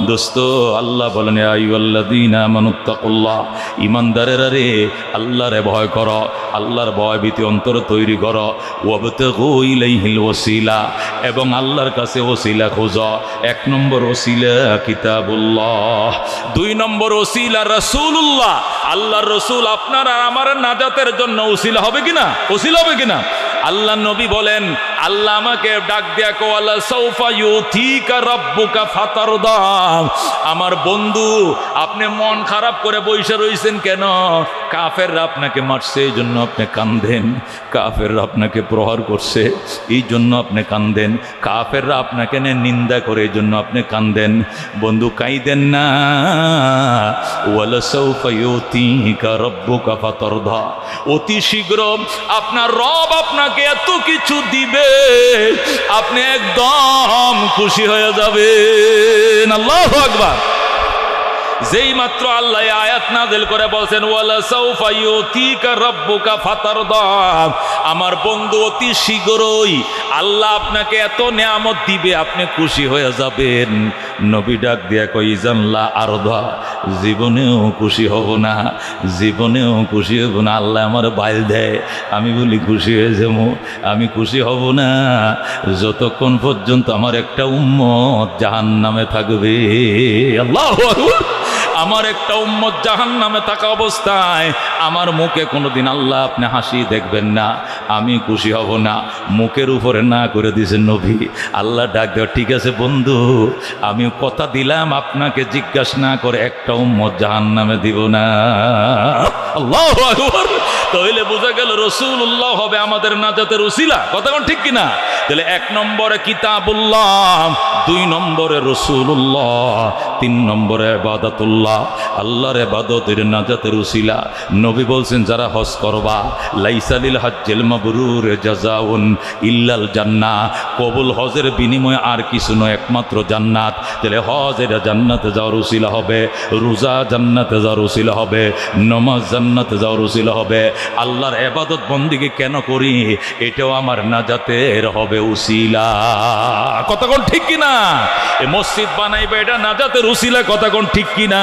A: দোস্ত আল্লাহ বলেন ইয়া আইয়ুহাল্লাযীনা আমানুত্তাকুল্লাহ, ঈমানদারেরা রে আল্লাহরে ভয় করো, আল্লাহর ভয় ভীতি অন্তর তৈরি করো। ওয়াবতাগু ইলাইহিল ওয়াসিলা, এবং আল্লাহর কাছে ওসিলা খোঁজো। 1 নম্বর ওসিলা কিতাবুল্লাহ, 2 নম্বর ওসিলা রাসূলুল্লাহ। আল্লাহর রাসূল আপনার আর আমার নাজাতের জন্য ওসিলা হবে কিনা? ওসিলা হবে কিনা? আল্লাহ নবী বলেন, আল্লাহ আমাকে ডাক দিয়া কোয়ালা সাউফা ইউতিকা রাব্বুকা ফাতারদা। আমার বন্ধু, আপনি মন খারাপ করে বসে রইছেন কেন? কাফেররা আপনাকে মারছে এই জন্য আপনি কান্দেন, কাফেররা আপনাকে প্রহার করছে এই জন্য আপনি কান্দেন, কাফেররা আপনাকে নিন্দা করে এই জন্য আপনি কান্দেন। বন্ধু কাইদেন না। ওয়ালা সাউফা ইউতিকা রাব্বুকা ফাতারদা, অতি শীঘ্র আপনার রব আপনাকে এত কিছু দিবে, আপনি একদম খুশি হয়ে যাবেন। আল্লাহু আকবার। যেই মাত্র আল্লাহ আয়াত নাযিল করে বলছেন ওয়ালা সাউফা ইউতিকা রাব্বুকা ফাতারদা, আমার বন্ধু অতি শীঘ্রই আল্লাহ আপনাকে এত নেয়ামত দিবে আপনি খুশি হয়ে যাবেন। নবী ডাক দিয়া কই জানলা আরদা, জীবনেও খুশি হব না, জীবনেও খুশি হব না। আল্লাহ আমার বাইল দেয়, আমি বলি খুশি হয়ে যাবো, আমি খুশি হব না যতক্ষণ পর্যন্ত আমার একটা উম্মত জাহান্নামে থাকবে। আল্লাহু আকবার। আমার একটা উম্মত জাহান্নামে থাকা অবস্থায় আমার মুখে কোনোদিন আল্লাহ আপনি হাসি দেখবেন না, আমি খুশি হব না। মুখের উপরে না করে দিয়েছেন নবী। আল্লাহ ডাক দেওয়া, ঠিক আছে বন্ধু, আমি কথা দিলাম আপনাকে জিজ্ঞাসা না করে একটা উম্মত জাহান্নামে দিব না। আল্লাহু আকবার। তাহলে বোঝা গেল রাসূলুল্লাহ হবে আমাদের নাজাতের উসিলা। কথা কোন ঠিক কিনা? তাহলে 1 নম্বরে কিতাবুল্লাহ, 2 নম্বরে রাসূলুল্লাহ, 3 নম্বরে ইবাদতুল্লাহ, আল্লাহর ইবাদতের নাজাতের উসিলা। নবী বলছেন যারা হজ করবা, লাইসা লিল হজ্জিল মাবরুর জাযাউন ইল্লাল জান্নাহ, কবুল হজের বিনিময়ে আর কিছু নয়, একমাত্র জান্নাত। তাহলে হজ এটা জান্নাতে যাওয়ার উসিলা হবে, রোজা জান্নাতে যাওয়ার উসিলা হবে, নামাজ জান্নাতে যাওয়ার উসিলা হবে। আল্লাহর ইবাদত বন্দেগী কেন করি? এটাও আমার নাজাতের হবে উসিলা। কথা কোন ঠিক কিনা? এই মসজিদ বানাইবা এটা নাজাতের উসিলা। কথা কোন ঠিক কিনা?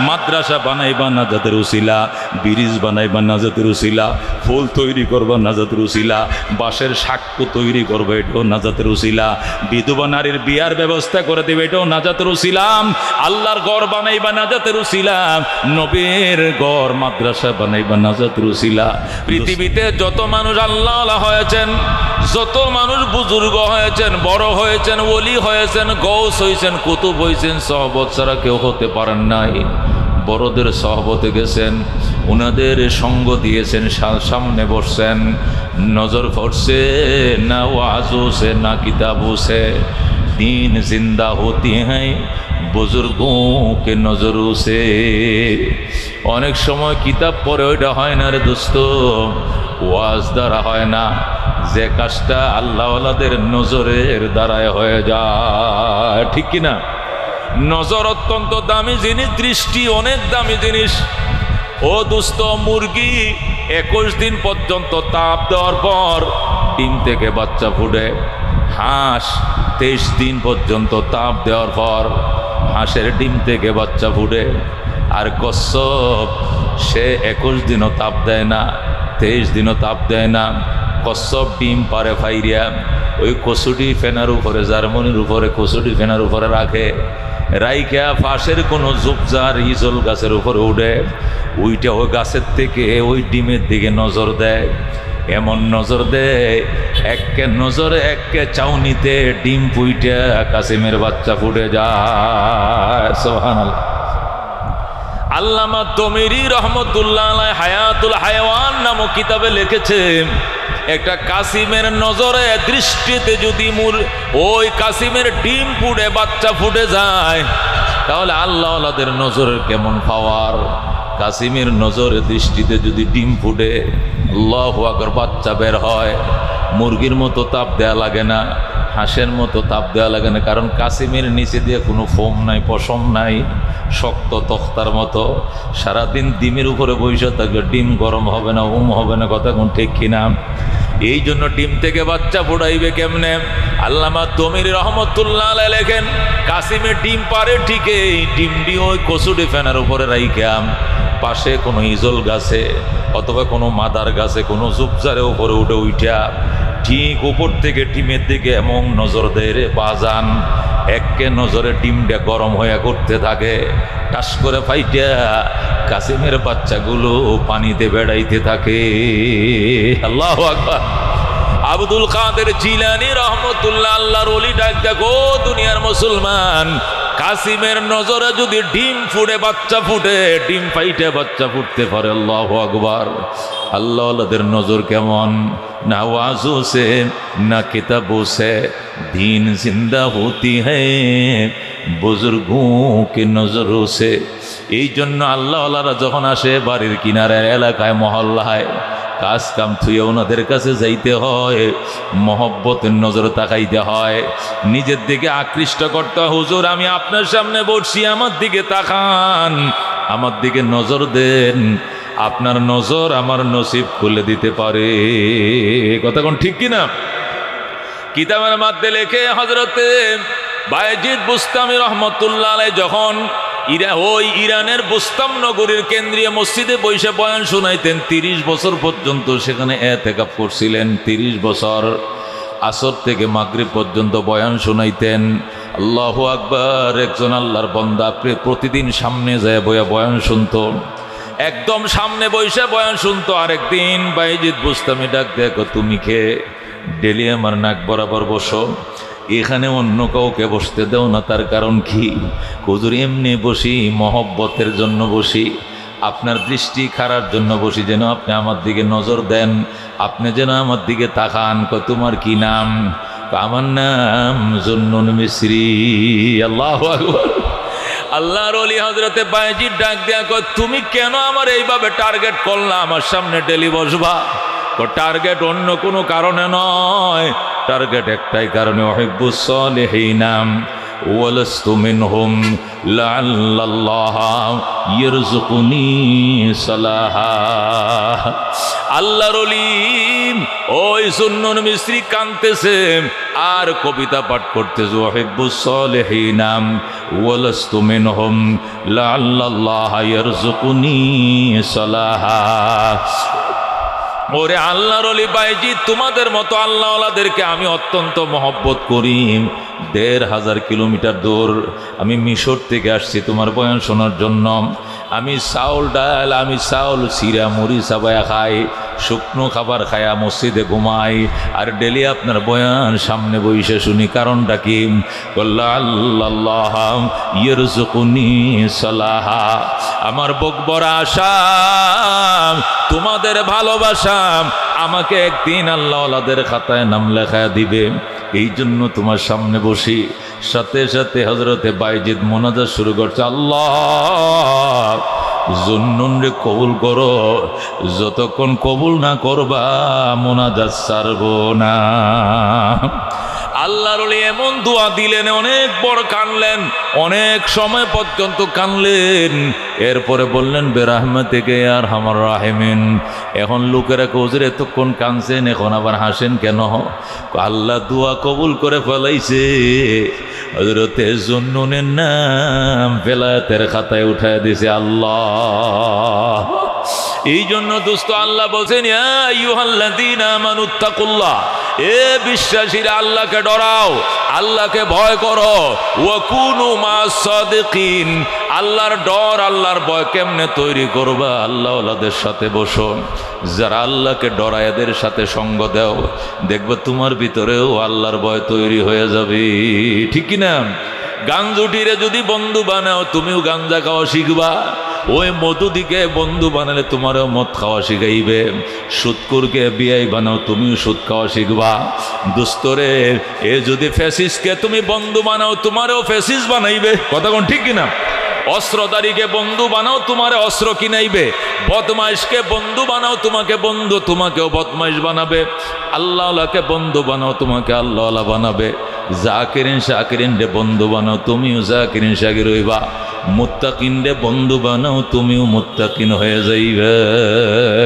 A: মাদ্রাসা বানাইবা নাজাতের উসিলা, ব্রিজ বানাইবা নাজাতের উসিলা, ফুল তৈরি করবা নাজাতের উসিলা, বাঁশের সাক্ষ্য তৈরি করবে এটাও নাজাতের উসিলা, বিধবা নারীর বিয়ার ব্যবস্থা করে দেবে এটাও নাজাতের উসিলা, আল্লাহর ঘর বানাইবা নাজাতের উসিলা, নবীর ঘর মাদ্রাসা বানাইবা নাজাতের উসিলা। পৃথিবীতে যত মানুষ আল্লাহ হয়েছেন, যত মানুষ বুজুর্গ হয়েছেন, বড় হয়েছেন, ওলি হয়েছেন, গৌস হয়েছেন, কুতুব হয়েছেন, সহবত ছাড়া কেউ হতে পারেন নাই। বড়দের সহবতে গেছেন, ওনাদের সঙ্গ দিয়েছেন, সামনে বসছেন, নজর পড়ছে না ওয়াজু সে না কিতাবু সে, दीन जिंदा होती हैं बुजुर्गों के नजरों से। অনেক সময় কিতাব পড়ে ওইটা হয় না রে দোস্ত, ওয়াজ দ্বারা হয় না, যে কাজটা আল্লাহওয়ালাদের নজরের দ্বারায় হয়ে যায়। ঠিক কিনা? নজর অত্যন্ত দামি জিনিস, দৃষ্টি অনেক দামি জিনিস। ও দোস্ত, মুরগি 21 দিন পর্যন্ত তাপ দেওয়ার পর ডিম থেকে বাচ্চা ফুটে, হাঁস 23 দিন পর্যন্ত তাপ দেওয়ার পর হাঁসের ডিম থেকে বাচ্চা ফুটে, আর কচ্ছপ সে 21 দিনও তাপ দেয় না, 23 দিনও তাপ দেয় না। কচ্ছপ ডিম পারে ফাইরিয়া ওই কচুটি ফেনার উপরে, জার্মনির উপরে কচুটি ফেনার উপরে রাখে, রাইখা ফাঁসের কোনো ঝোপঝাড় ইজল গাছের উপরে উঠে, ওইটা ওই গাছের থেকে ওই ডিমের দিকে নজর দেয়। এমন নজর দেয়, একে নজরে একে চাউনিতে ডিম পুইটা কাসিমের বাচ্চা ফুটে যায়। সুবহানাল্লাহ। আল্লামা তমিরি রহমতুল্লাহ আলাইহি হায়াতুল হায়াওয়ান নামক কিতাবে লিখেছে, একটা কাসিমের নজরে দৃষ্টিতে যদি ওই কাসিমের ডিম ফুটে বাচ্চা ফুটে যায়, তাহলে আল্লাহওয়ালাদের নজরের কেমন পাওয়ার। কাসিমের নজরে দৃষ্টিতে যদি ডিম ফুটে, আল্লাহু আকবার, বাচ্চা বের হয়, মুরগির মতো তাপ দেয়া লাগে না, হাঁসের মতো তাপ দেওয়া লাগে না, কারণ কাসিমের নিচে দিয়ে কোনো ফোম নাই, পশম নাই, শক্ত তখতার মতো। সারাদিন ডিমের উপরে বসে থাকলে ডিম গরম হবে না, হবে না। কথা কোন ঠিক কিনা? এই জন্য ডিম থেকে বাচ্চা ফোটাইবে কেমনে? আল্লামা তমির রহমতুল্লাহ আলাইহি লেখেন, কাসিমের ডিম পারে ঠিকই, ডিম দিয়ে ওই কচুরি ফেনার উপরে রাইখাম পাশে কোনো ইজল গাছে অথবা কোনো মাদার গাছে কোনো ঝুপঝাড়ের উপরে উঠা ঠিক উপর থেকে ডিমের দিকে এমন নজর দেয় রে বাজান, একে নজরে ডিমটা গরম হয়ে করতে থাকে, টাস করে ফাইটা কাসিমের বাচ্চাগুলো পানিতে বেড়াইতে থাকে। আল্লাহু আকবার। আব্দুল কাদের জিলানী রহমতুল্লাহ আল্লাহর ওলি ডাক দেখো, দুনিয়ার মুসলমান, কাসিমের নজরে যদি ডিম ফুটে বাচ্চা ফুটে, ডিম ফাইটে বাচ্চা ফুটতে পারে, আল্লাহু আকবার। আল্লাহ আল্লাহদের নজর কেমন? না ওয়াজো সে না কিতাবো সে দীন জিন্দা হতি হ্যায় বুজুর্গোं के নজরোं से। এই জন্য আল্লাহ আল্লাহরা যখন আসে বাড়ির কিনারের এলাকায় মহল্লায়, কাজ কাম থুয়ে ওনাদের কাছে যাইতে হয়, মহব্বতের নজর তাকাইতে হয়, নিজের দিকে আকৃষ্ট করতে হয়। হুজুর আমি আপনার সামনে বসছি, আমার দিকে তাকান, আমার দিকে নজর দেন, আপনার নজর আমার নসিব খুলে দিতে পারে। কথা কোন ঠিক কিনা? কিতাবের মধ্যে লেখে হযরতে বায়েজিদ বুস্তামি রহমতুল্লাহ আলাইহি যখন ইরানের বুস্তাম নগরীর কেন্দ্রীয় মসজিদে বসে বয়ান শোনাইতেন, 30 বছর পর্যন্ত সেখানে এতেকাফ করছিলেন। 30 বছর আসর থেকে মাগরিব পর্যন্ত বয়ান শোনাইতেন। আল্লাহু আকবার। একজন আল্লাহর বান্দা প্রতিদিন সামনে যায় বয়ান শুনতো, একদম সামনে বসে বয়ান শুনতো। আরেকদিন বায়েজিদ বুস্তামি ডাক দেখো, তুমি খেয়ে ডেলি আমার নাক বরাবর বসো, এখানে অন্য কাউকে বসতে দাও না। তার কারণ কি? হুজুর এমনি বসি, মহব্বতের জন্য বসি, আপনার দৃষ্টি খারার জন্য বসি, যেন আপনি আমার দিকে নজর দেন, আপনি যেন আমার দিকে তাকান। তোমার কি নাম? আমার নাম জুন্নুন মিসরি। আল্লাহু আকবার। আল্লাহর ওলি হযরতে বায়েজিদ ডাক দেয়া কয়, তুমি কেন আমার এইভাবে টার্গেট করলা, আমার সামনে ডেলি বসবা? টার্গেট অন্য কোনো কারণে নয়, টার্গেট একটাই কারণে, উহিব্বুস সালিহিনা ওয়ালাস্তু মিনহুম লাআল্লাল্লাহ ইয়ারযুকুনি সালাহা। আল্লাহর ওলি ওই সুন্নুন মিস্ত্রি কানতেছে আর কবিতা পাঠ করতেছে, উহিব্বুস সালিহিনা ওয়ালাস্তু মিনহুম লাআল্লাল্লাহ ইয়ারযুকুনি সালাহা। ওরে আল্লাহর ওলি বায়েজিদ, তোমাদের মতো আল্লাহওয়ালাদেরকে আমি অত্যন্ত মহব্বত করি। 1500 কিলোমিটার দূর আমি মিশর থেকে আসছি তোমার বয়ান শোনার জন্য। আমি চাউল চিরা মুড়ি চাবায়া খাই, শুকনো খাবার খায়া মসজিদে ঘুমাই, আর ডেলি আপনার বয়ান সামনে বসে শুনি। কারণটা কি? আল্লাহ ইয়ারযুকুনি সালাহা। আমার বুক ভরা আশা, তোমাদের ভালোবাসা আমাকে একদিন আল্লাহওয়ালাদের খাতায় নাম লেখা দিবে, এই জন্য তোমার সামনে বসি। সাথে সাথে হযরতে বায়েজিদ মোনাজাত শুরু করছে, আল্লাহ জুন্নুন রে কবুল করো, যতক্ষণ কবুল না করবা মোনাজাত ছাড়বো না। আল্লাহর ওলি এমন দোয়া দিলেন, অনেক বড় কানলেন, অনেক সময় পর্যন্ত কানলেন। এরপরে বললেন, বেরাহমাতিকা ইয়া আরহামার রাহিমিন। এখন লোকেরা হুজুর এতক্ষণ কানছেন, এখন আবার হাসেন কেন? আল্লাহ দোয়া কবুল করে ফেলাইছে, হযরতে জুন্নুনের নাম বেলায়েতের খাতায় উঠায় দিয়েছে আল্লাহ। এই জন্য দোস্ত আল্লাহ বলছেন, ইয়া আইয়ুহাল্লাযীনা আমানুত্তাকুল্লাহ, এ বিশ্বাসীরা আল্লাহকে ডরাও, আল্লাহকে ভয় করো। ওয়া কুনু মা'আস সাদিকিন, আল্লাহর ডর আল্লাহর ভয় কেমনে তৈরি করবা? আল্লাহওয়ালাদের সাথে বসো, যারা আল্লাহকে ডরায় এদের সাথে সঙ্গ দাও, দেখবে তোমার ভিতরেও আল্লাহর ভয় তৈরি হয়ে যাবে। ঠিক কিনা? গাঞ্জুটিরে যদি বন্ধু বানাও, তুমিও গাঞ্জা খাওয়া শিখবা। ওই মধুদিকে বন্ধু বানালে তোমারও মদ খাওয়া শিখাইবে। সুদকুরকে বিয়াই বানাও, তুমিও সুদ খাওয়া শিখবা। দুস্তরে এ যদি ফ্যাসিস্টকে তুমি বন্ধু বানাও, তোমারও ফ্যাসিস্ট বানাইবে। কথা কোন ঠিক কিনা? অস্ত্রধারীকে বন্ধু বানাও, তোমারে অস্ত্র কিনাইবে। বদমাইশকে বন্ধু বানাও, তোমাকেও বদমাইশ বানাবে। আল্লাহওয়ালাকে বন্ধু বানাও, তোমাকে আল্লাহওয়ালা বানাবে। জাকিরিন শাকিরিন রে বন্ধু বানাও, তুমিও জাকিরিন শাকির হইবা। মুত্তাকিন রে বন্ধু বানাও, তুমিও মুত্তাকিন হয়ে যাইবে।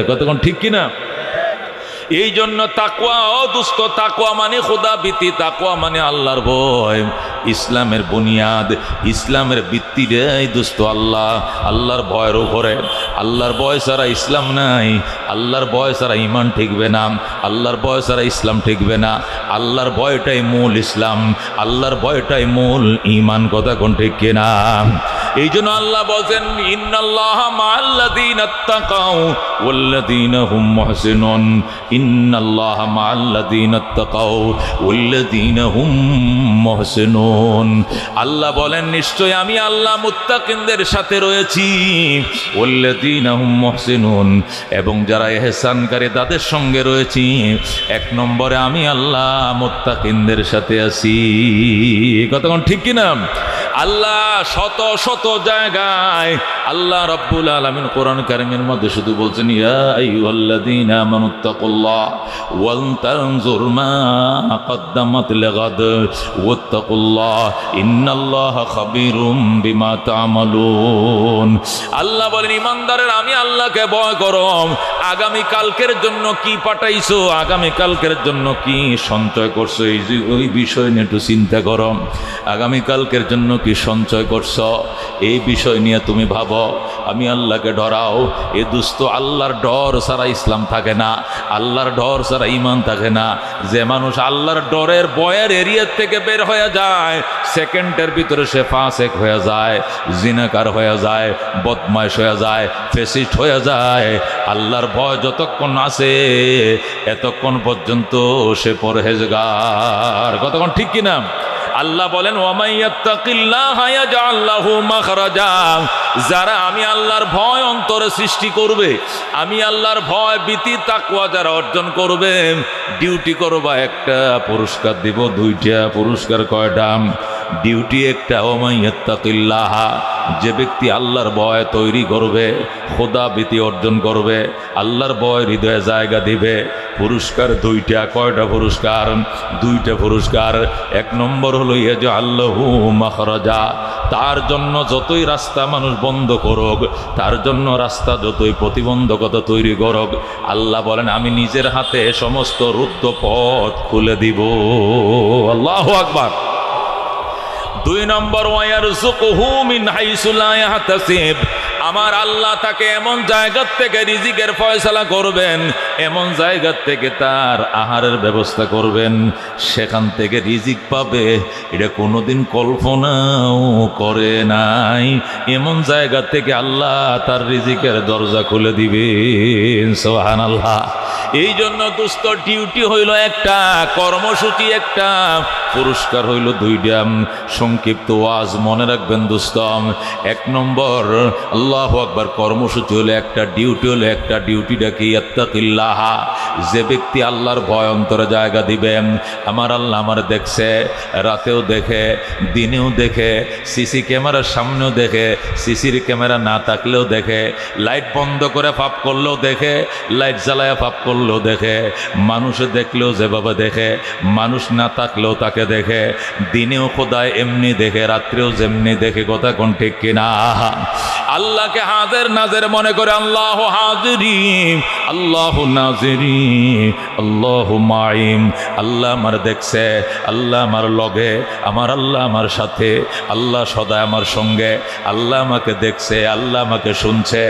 A: কতক্ষণ ঠিক কিনা? এই জন্য তাকওয়া, ও দুস্থ, তাকওয়া মানে খোদা ভীতি, তাকওয়া মানে আল্লাহর ভয়। ইসলামের বুনিয়াদ, ইসলামের ভিত্তি রে দুস্থ আল্লাহ, আল্লাহর ভয়ের উপরে। আল্লাহর ভয় ছাড়া ইসলাম নাই, আল্লাহর ভয় ছাড়া ইমান ঠিকবে না, আল্লাহর ভয় ছাড়া ইসলাম ঠিকবে না। আল্লাহর ভয়টাই মূল ইসলাম, আল্লাহর ভয়টাই মূল ইমান। কথা কোন ঠিক কিনা? এই জন্য আল্লাহ বলেন, ইন্নাল্লাহা মাআল্লাযীনা তাকাউ ওয়াল্লাযীনা হুম মুহসিনুন, ইন্নাল্লাহা মাআল্লাযীনা তাকাউ ওয়াল্লাযীনা হুম মুহসিনুন। আল্লাহ বলেন, নিশ্চয় আমি আল্লাহ মুত্তাকিনদের সাথে রয়েছি, ওয়াল্লাযীনা হুম মুহসিনুন, এবং যারা ইহসানকারী তাদের সঙ্গে রয়েছি। এক নম্বরে আমি আল্লাহ মুত্তাকিনদের সাথে আছি। কতক্ষণ ঠিক কিনা? আল্লাহ শত শত জায়গায় আল্লাহ রাব্বুল আলামিন কোরআন কারীমের মধ্যে শুধু বলছেন, ইয়া আইয়ুহাল্লাযীনা আমানুত্তাকুল্লাহ ওয়াল তানজুর মা কদ্দামাত লিগাদ ওয়াত্তাকুল্লাহ ইন্নাল্লাহা খাবীরুম বিমা তা'মালুন। আল্লাহ বলেন, ইমানদারের আমি আল্লাহকে ভয় করো, আগামী কালকের জন্য কি পাঠাইছো, আগামী কালকের জন্য কি সঞ্চয় করছো, ওই বিষয় নিয়ে একটু চিন্তা করো। আগামী কালকের জন্য কি সঞ্চয় করছ, এই বিষয় নিয়ে তুমি ভাবো। আমি আল্লাহকে ডরাও। এ দুস্থ, আল্লাহর ডর ছাড়া ইসলাম থাকে না, আল্লাহর ডর ছাড়া ইমান থাকে না। যে মানুষ আল্লাহর ডরের ভয়ের এরিয়া থেকে বের হয়ে যায়, সেকেন্ডের ভিতরে সে ফাসেক হয়ে যায়, জিনাকার হয়ে যায়, বদমাইশ হয়ে যায়, ফেসিস্ট হয়ে যায়। আল্লাহর ভয় যতক্ষণ আছে এতক্ষণ পর্যন্ত সে পরহেজগার। কতক্ষণ ঠিক কিনা? আল্লাহ বলেন, ওয়ামাইয়াত্তাকিল্লাহা ইয়াজআল লাহু মাখরাজা। যারা আমি আল্লাহর ভয় অন্তরে সৃষ্টি করবে, আমি আল্লাহর ভয় ভীতি তাকওয়া যারা অর্জন করবে, ডিউটি করবা একটা, পুরস্কার দিব দুইটা। পুরস্কার কয়টা? ডিউটি একটা। ওয়ামাইয়াত্তাকিল্লাহা, যে ব্যক্তি আল্লাহর ভয় তৈরি করবে, খোদা ভীতি অর্জন করবে, আল্লাহর ভয় হৃদয়ে জায়গা দিবে, পুরস্কার দুইটা। কয়টা পুরস্কার? দুইটা পুরস্কার। এক নম্বর হলো ইয়াজআল লাহু মাখরাজা, তার জন্য যতই রাস্তা মানুষ বন্ধ করুক, তার জন্য রাস্তা যতই প্রতিবন্ধকতা তৈরি করুক, আল্লাহ বলেন আমি নিজের হাতে সমস্ত রুদ্ধ পথ খুলে দিব। আল্লাহু আকবার। দুই নম্বর, ওয়ায়ারযুকুহু মিন হাইসু লা ইয়াহতাসিব, আমার আল্লাহ তাকে এমন জায়গা থেকে রিজিকের ফয়সালা করবেন, এমন জায়গা থেকে তার আহারের ব্যবস্থা করবেন, সেখান থেকে রিজিক পাবে এটা কোনোদিন কল্পনাও করে নাই। এমন জায়গা থেকে আল্লাহ তার রিজিকের দরজা খুলে দিবেন। সুবহানাল্লাহ। এই জন্য দোস্ত, ডিউটি হইল একটা, কর্মসূচি একটা, পুরস্কার হইল দুইটা। সংক্ষিপ্ত ওয়াজ মনে রাখবেন দোস্ত। এক নম্বর, আল্লাহু আকবার, কর্মসূচি হলো একটা, ডিউটি হলো একটা। ডিউটিটা কি? ইত্তাকিল্লাহ, যে ব্যক্তি আল্লাহর ভয় অন্তরে জায়গা দিবেন। আমার আল্লাহ আমার দেখছে, রাতেও দেখে, দিনেও দেখে, সিসি ক্যামেরার সামনেও দেখে, সিসির ক্যামেরা না থাকলেও দেখে, লাইট বন্ধ করে পাপ করলেও দেখে, লাইট জ্বালায় পাপ করলেও দেখে, মানুষে দেখলেও যেভাবে দেখে, মানুষ না থাকলেও তাকে দেখে, দিনেও খোদায় এমনি দেখে, রাত্রেও যেমনি দেখে। কথা কোন ঠিক কিনা? আল্লাহকে হাজির নাজির মনে করে, আল্লাহ হাজিরি আল্লাহ নাজিরি আল্লাহ মাইম, আল্লাহ আমার দেখছে, আল্লাহ আমার লগে, আমার আল্লাহ আমার সাথে, আল্লাহ সদা আমার সঙ্গে, আল্লাহ আমাকে দেখছে, আল্লাহ আমাকে শুনছে,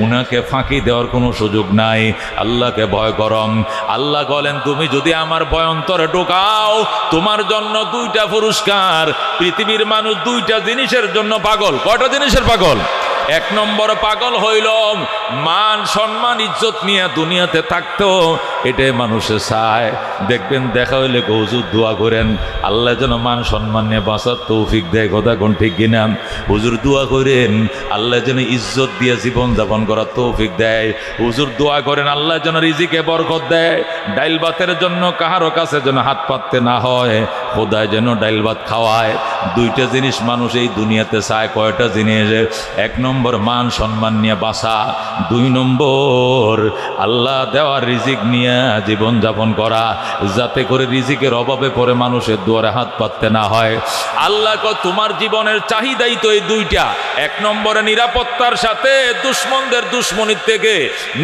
A: উনাকে ফাঁকি দেওয়ার কোনো সুযোগ নাই। আল্লাহকে ভয় করম। আল্লাহ বলেন, তুমি যদি আমার ভয় অন্তরে ঢোকাও, তোমার জন্য দুইটা পুরস্কার। পৃথিবীর মানুষ দুইটা জিনিসের জন্য পাগল। কয়টা জিনিসের পাগল? এক নম্বর পাগল হইল মান সম্মান ইজ্জত নিয়ে দুনিয়াতে থাকতো, এটাই মানুষে চায়। দেখবেন দেখা হইলে হুজুর দোয়া করেন আল্লাহ যেন মান সম্মান নিয়ে বাঁচার তৌফিক দেয়। কথা কোন ঠিক কিনা? হুজুর দোয়া করেন আল্লাহ যেন ইজ্জত দিয়ে জীবন যাপন করার তৌফিক দেয়। হুজুর দোয়া করেন আল্লাহ যেন রিজিকে বরকত দেয়। ডাইল ভাতের জন্য কাহারো কাছে যেন হাত পাততে না হয়, খোদায় যেন ডাইল ভাত খাওয়ায়। দুইটা জিনিস মানুষ এই দুনিয়াতে চায়। কয়টা জিনিস? এক নম্বর মান সম্মান নিয়ে বাঁচা, দুই নম্বর আল্লাহ দেওয়ার রিজিক নিয়ে নিয়ে জীবন যাপন করা, যাতে করে রিজিকের অভাবে পড়ে মানুষের দুয়ারে হাত পাততে না হয়। আল্লাহ কয় তোমার জীবনের চাহিদাই তো এই দুইটা। এক নম্বরে নিরাপত্তার সাথে দুশ্মনদের দুশ্মনির থেকে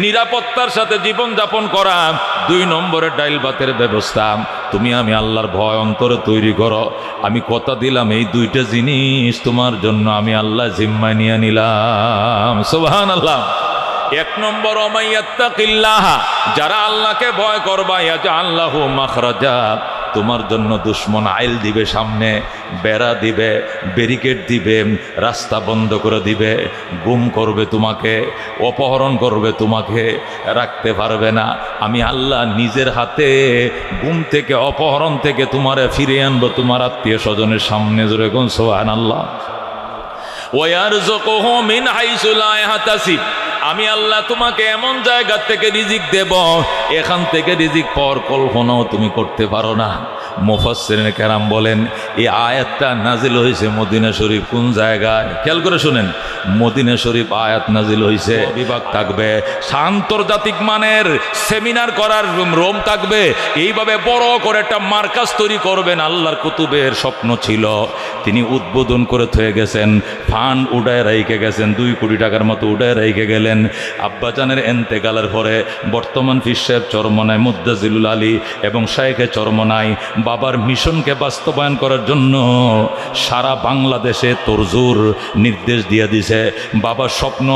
A: নিরাপত্তার সাথে জীবন যাপন করা, দুই নম্বরে ডাইল ভাতের ব্যবস্থা। তুমি আমি আল্লাহর ভয় অন্তরে তৈরি করো। আমি কথা দিলাম এই দুইটা জিনিস তোমার জন্য আমি আল্লাহ জিম্মায় নিয়ে নিলাম। সুবহানাল্লাহ। এক নম্বর, ওমাইয়াত্তাকিল্লাহ, যারা আল্লাহকে ভয় করবা ইয়াজআল লাহু মাখরাজা, তোমার জন্য দুশ্মন আইল দিবে, সামনে বেড়া দিবে, ব্যারিকেড দিবে, রাস্তা বন্ধ করে দিবে, গুম করবে তোমাকে, অপহরণ করবে তোমাকে, রাখতে পারবে না। আমি আল্লাহ নিজের হাতে গুম থেকে অপহরণ থেকে তোমারে ফিরিয়ে আনবো তোমার আত্মীয় স্বজনের সামনে। জোরে কোন সুবহানাল্লাহ। ওয়ারযুকুহু মিন হাইসু লা ইয়াহতাসিব, আমি আল্লাহ তোমাকে এমন জায়গা থেকে রিজিক দেব এখান থেকে রিজিক পাওয়ার কল্পনাও তুমি করতে পারো না। মুফাসসিরিনে কেরাম বলেন এই আয়াতটা নাজিল হয়েছে মদিনা শরীফ কোন জায়গায়? খেয়াল করে শুনেন, মদিনা শরীফ আয়াত নাজিল হয়েছে। বিভাগ থাকবে, আন্তর্জাতিক মানের সেমিনার করার রুম থাকবে, এইভাবে বড় করে একটা মার্কাজ তৈরি করবেন। আল্লাহর কুতুবের স্বপ্ন ছিল, তিনি উদ্বোধন করে থয়ে গেছেন, ফান্ড উড়ায় রেখে গেছেন, 2 কোটি টাকার মতো উড়ায় রেখে গেলেন। আব্বাজানের এন্তেকালের পরে বর্তমান পীর সাহেব চরমনায় মুদ্দাজিলুল আলী এবং শাইখে চরমনায় বাবার মিশনকে বাস্তবায়ন করার জন্য সারা বাংলাদেশে তোরজোর নির্দেশ দিয়ে দিছে। বাবার স্বপ্ন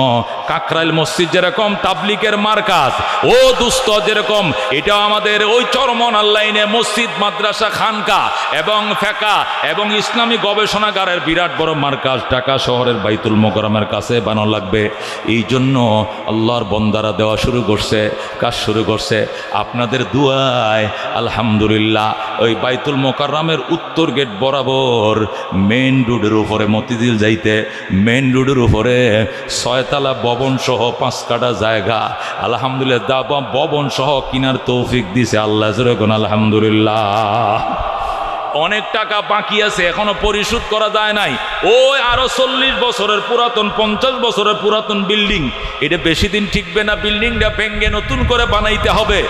A: কাকরাইল মসজিদ যেরকম তাবলিগের মার্কাজ, ও দুস্থ যেরকম এটাও আমাদের ওই চরমনার লাইনে মসজিদ, মাদ্রাসা, খানকা এবং ফেকা এবং ইসলামী গবেষণাগারের বিরাট বড় মার্কাজ ঢাকা শহরের বাইতুল মোকাররমের কাছে বানানো লাগবে। এই জন্য আল্লাহর বন্দারা দেওয়া শুরু করছে, কাজ শুরু করছে। আপনাদের দুয়ায় আলহামদুলিল্লাহ ওই বাইতুল মোকাররমের উত্তর গেট বরাবর মেইন রোডের উপরে মতিঝিল যাইতে মেইন রোডের উপরে 6 তলা ভবন সহ 5 কাঠা জায়গা আলহামদুলিল্লাহ দাবা ভবন সহ কিনার তৌফিক দিছে আল্লাহ। জোরে কোন আলহামদুলিল্লাহ। অনেক টাকা বাকি আছে, এখনো পরিশোধ করা যায় নাই। ওই আরো 40 বছরের পুরাতন, 50 বছরের পুরাতন বিল্ডিং, এটা বেশি দিন টিকবে না। বিল্ডিংটা ভেঙে নতুন করে বানাইতে হবে।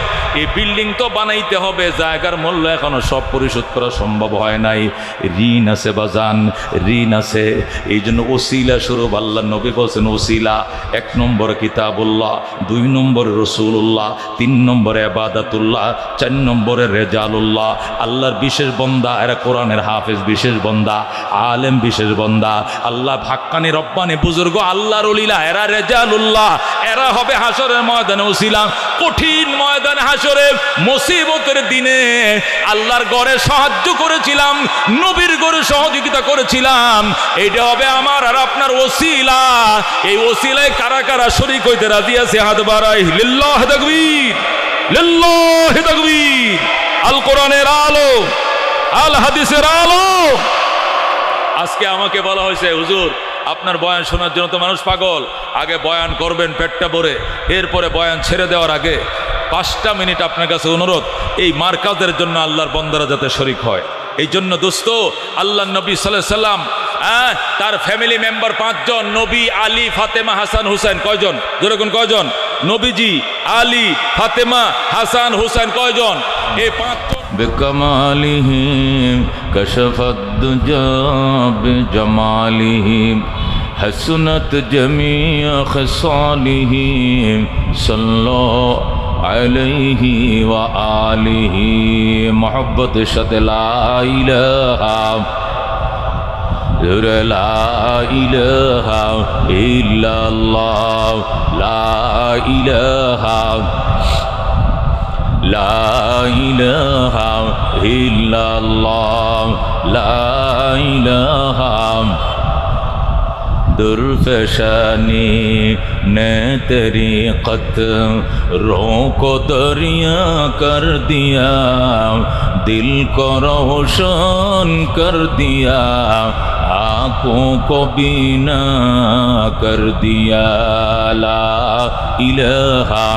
A: এই বিল্ডিং তো বানাইতে হবে, জায়গার মূল্য এখনো সব পরিশোধ করা সম্ভব হয় নাই। ঋণ আছে বাজান, ঋণ আছে। এই জন্য ওসিলা শুরু, আল্লাহ নবী বলছেন ওসিলা 1 নম্বরে কিতাবুল্লাহ, 2 নম্বরে রসুল্লাহ, 3 নম্বরে ইবাদাতুল্লাহ, 4 নম্বরে রেজালুল্লাহ। আল্লাহর বিশেষ বন্দা এরা, কোরআনের হাফেজ বিশেষ বন্দা, আলেম বিশেষ বন্দা, আল্লাহ হাক্কানি রব্বানি বুজুর্গ আল্লাহর ওলিলা, এরা রেজালুল্লাহ। এরা হবে হাসরের ময়দানে ওসিলা। কঠিন ময়দানে হাসরে মুসিবতের দিনে আল্লাহর ঘরে সাহায্য করেছিলাম, নবীর ঘরে সহযোগিতা করেছিলাম, এইটা হবে আমার আর আপনার ওসিলা। এই ওসিলায় কারা কারা শরীক হইতে রাজি আছে? হাত বাড়াই। লিল্লাহি তাকবীর, লিল্লাহি তাকবীর। আল কোরআনের আলো, আল হাদিসের আলো। আজকে আমাকে বলা হয়েছে হুজুর আপনার বয়ান শোনার জন্য তো মানুষ পাগল, আগে বয়ান করবেন পেটটা ভরে, এরপরে বয়ান ছেড়ে দেওয়ার আগে 5টা মিনিট আপনার কাছে অনুরোধ, এই মার্কাজের জন্য আল্লাহর বন্দারা যাতে শরীক হয়। এই জন্য দোস্ত আল্লাহ নবী সাল্লাল্লাহু আলাইহি সাল্লাম তার ফ্যামিলি মেম্বার 5 জন, নবী, আলী, ফাতেমা, হাসান, হুসাইন। কয়জন? যেরকম কয়জন? নবীজি, আলী, ফাতেমা, হাসান, হুসাইন কয়জন? এই 5 জন। বিকামালিহিম কাশাফাদ দুজা বিজামালিহিম হাসনাত জামিয়া খিসালিহিম সাল্লাল্লাহু আলাইহি ওয়া আলিহি। মুহাব্বতের সাথে লা ইলাহা লা ইলাহা ইল্লাল্লাহ, লা ইলাহা, লা ইলাহা ইল্লাল্লাহ, লা ইলাহা। दुर्फशानी ने तरीक़त रों को दरिया कर दिया, दिल को रोशन कर दिया, आँखों को बीना कर दिया। ला इलाहा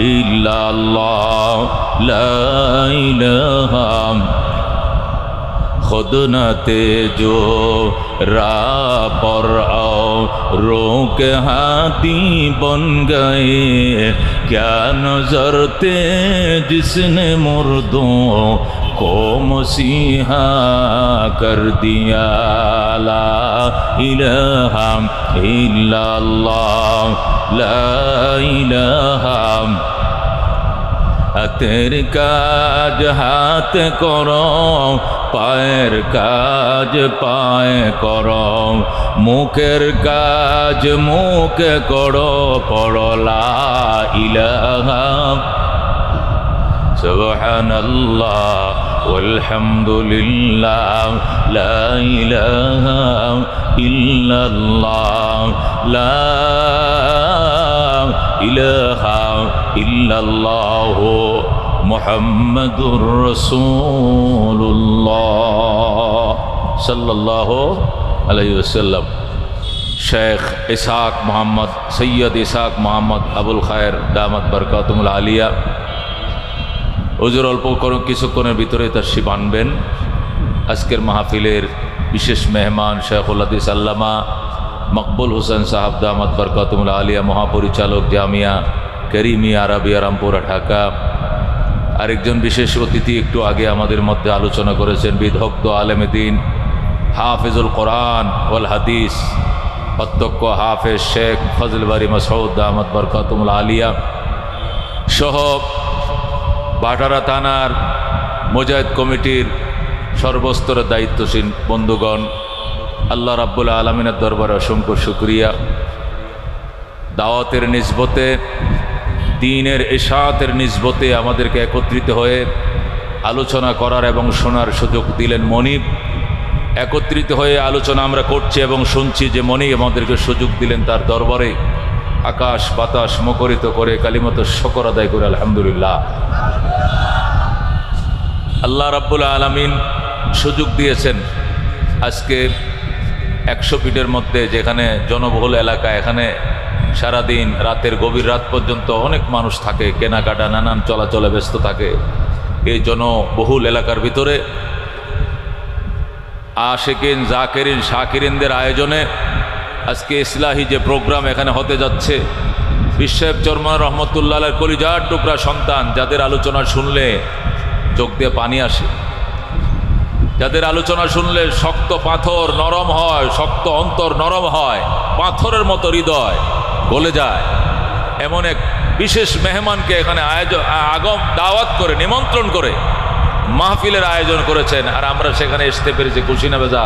A: इल्लल्लाह, ला इलाहा। खुद न तेजो राह पर आओ रोक हाथी बन गए क्या नजर थे जिसने मुर्दों को मसीहा कर दिया ला इलाहा इल्लल्लाह ला इलाहा হাতের কাজ হাত করো পায়ের কাজ পায়ে করো মুখের কাজ মুখে করো পড়ো লা ইলাহা সুবহানাল্লাহ walhamdulillah la ilaha illallah la ilaha illallah muhammadur rasulullah sallallahu alaihi wasallam Sheikh Ishaq Mohammad Syed Ishaq Mohammad Abul Khair दामत बरकातुल आलिया হুজুর অল্প কিছুক্ষণের ভিতরে তাশরিফ আনবেন। আজকের মাহফিলের বিশেষ মেহমান শেখুল হাদিস আল্লামা মকবুল হোসেন সাহাব দামাত বরকাতুল আলিয়া মহাপরিচালক জামিয়া করিমিয়া আরাবিয়া রামপুরা ঢাকা। আরেকজন বিশেষ অতিথি একটু আগে আমাদের মধ্যে আলোচনা করেছেন বিদগ্ধ আলেমে দ্বীন হাফিজুল কোরআন ওয়াল হাদিস অধ্যক্ষ হাফেজ শেখ ফজল বারি মাসউদ দামাত বরকাতুল আলিয়া সহ ভাটারা থানার মুজাহিদ কমিটির সর্বস্তরের দায়িত্বশীল বন্ধুগণ, আল্লাহ রাব্বুল আলামিনের দরবারে অসংখ্য শুকরিয়া। দাওয়াতের নিসবতে দ্বীনের ইশাআতের নিসবতে আমাদেরকে একত্রিত হয়ে আলোচনা করার এবং শোনার সুযোগ দিলেন মনিব। একত্রিত হয়ে আলোচনা আমরা করছি এবং শুনছি যে মনিব আমাদেরকে সুযোগ দিলেন তার দরবারে আকাশ বাতাস মুখরিত করে কালিমাত শুকর আদায় করে আলহামদুলিল্লাহ। আল্লাহ রাব্বুল আলামিন সুযোগ দিয়েছেন আজকে 100 ফিটের মধ্যে যেখানে জনবহুল এলাকা, এখানে সারাদিন রাতের গভীর রাত পর্যন্ত অনেক মানুষ থাকে, কেনাকাটা নানান চলাচলে ব্যস্ত থাকে। এই জনবহুল এলাকার ভিতরে আশিকিন জাকিরিন শাকিরিনদের আয়োজনে আজকে ইসলাহি যে প্রোগ্রাম এখানে হতে যাচ্ছে, বিশ্বব চরমান রহমতুল্লাহ কলিজার টুকরা সন্তান যাদের আলোচনা শুনলে চোখ দিয়ে পানি আসে, যাদের আলোচনা শুনলে শক্ত পাথর নরম হয়, শক্ত অন্তর নরম হয়, পাথরের মতো হৃদয় গলে যায়, এমন এক বিশেষ মেহমানকে এখানে আগম দাওয়াত করে নিমন্ত্রণ করে মাহফিলের আয়োজন করেছেন। আর আমরা সেখানে আসতে পেরেছি, খুশি না বেজা?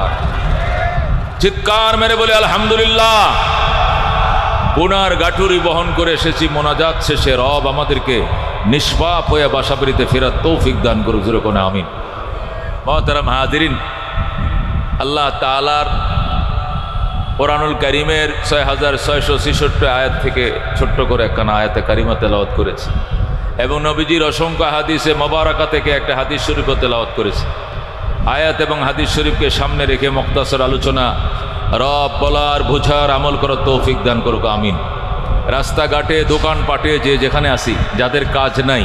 A: চিৎকার মেরে বলে আলহামদুলিল্লাহ। গুনার গাঠুরি বহন করে এসেছি, মোনাজাত শেষে রব আমাদেরকে নিষ্পাপ হয়ে বাসাবাড়িতে ফেরার তৌফিক দান করুক, জোরে কোন আমিন। মুহতারাম হাজিরিন, আল্লাহ তাআলার কোরআনুল কারীমের 6666 আয়াত থেকে ছোট্ট করে একখানা আয়াতে কারিমা তেলাওয়াত করেছে এবং নবীজির অসংখ্য হাদিসে মোবারকা থেকে একটা হাদিস শরীফও তেলাওয়াত করেছে। আয়াত এবং হাদিস শরীফকে সামনে রেখে মুখতাসর আলোচনা রব বলার বোঝার আমল করার তৌফিক দান করুক আমিন। রাস্তাঘাটে দোকানপাটে যে যেখানে আসি, যাদের কাজ নাই,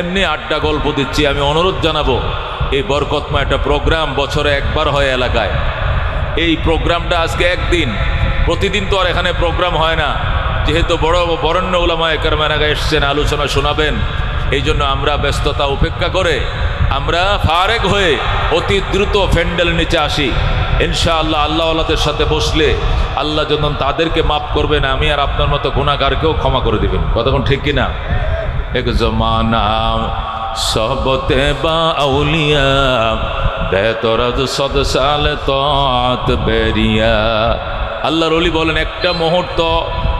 A: এমনি আড্ডা গল্প দিচ্ছি, আমি অনুরোধ জানাবো এই বরকতময় একটা প্রোগ্রাম বছরে একবার হয় এলাকায়। এই প্রোগ্রামটা আজকে একদিন, প্রতিদিন তো আর এখানে প্রোগ্রাম হয় না, যেহেতু বড় বরেণ্য উলামায়ে কেরামেরা এসছেন আলোচনা শোনাবেন, এই জন্য আমরা ব্যস্ততা উপেক্ষা করে আমরা ফারেক হয়ে অতি দ্রুত ফ্যান্ডেল নিচে আসি। ইনশাআল্লাহ আল্লাহওয়ালাদের সাথে বসলে আল্লাহ যখন তাদেরকে মাফ করবেন, আমি আর আপনার মতো গুনাহগারকেও ক্ষমা করে দিবেন। কতক্ষণ ঠিক কিনা? এক জমানা সহবতে বা আউলিয়া বেতরাজ সদ সাল তাত বেরিয়া। আল্লাহর ওলি বলেন একটা মুহূর্ত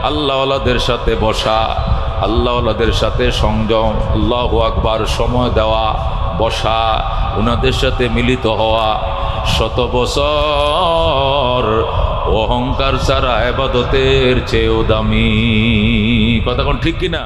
A: আল্লাহওয়ালাদের সাথে বসা, আল্লাহওয়ালাদের সাথে সংযম, আল্লাহু আকবার সময় দেওয়া, বসা, ওনাদের সাথে মিলিত হওয়া 100 বছর অহংকার ছাড়া ইবাদতের চেয়েও দামি। কথা কোন ঠিক কিনা?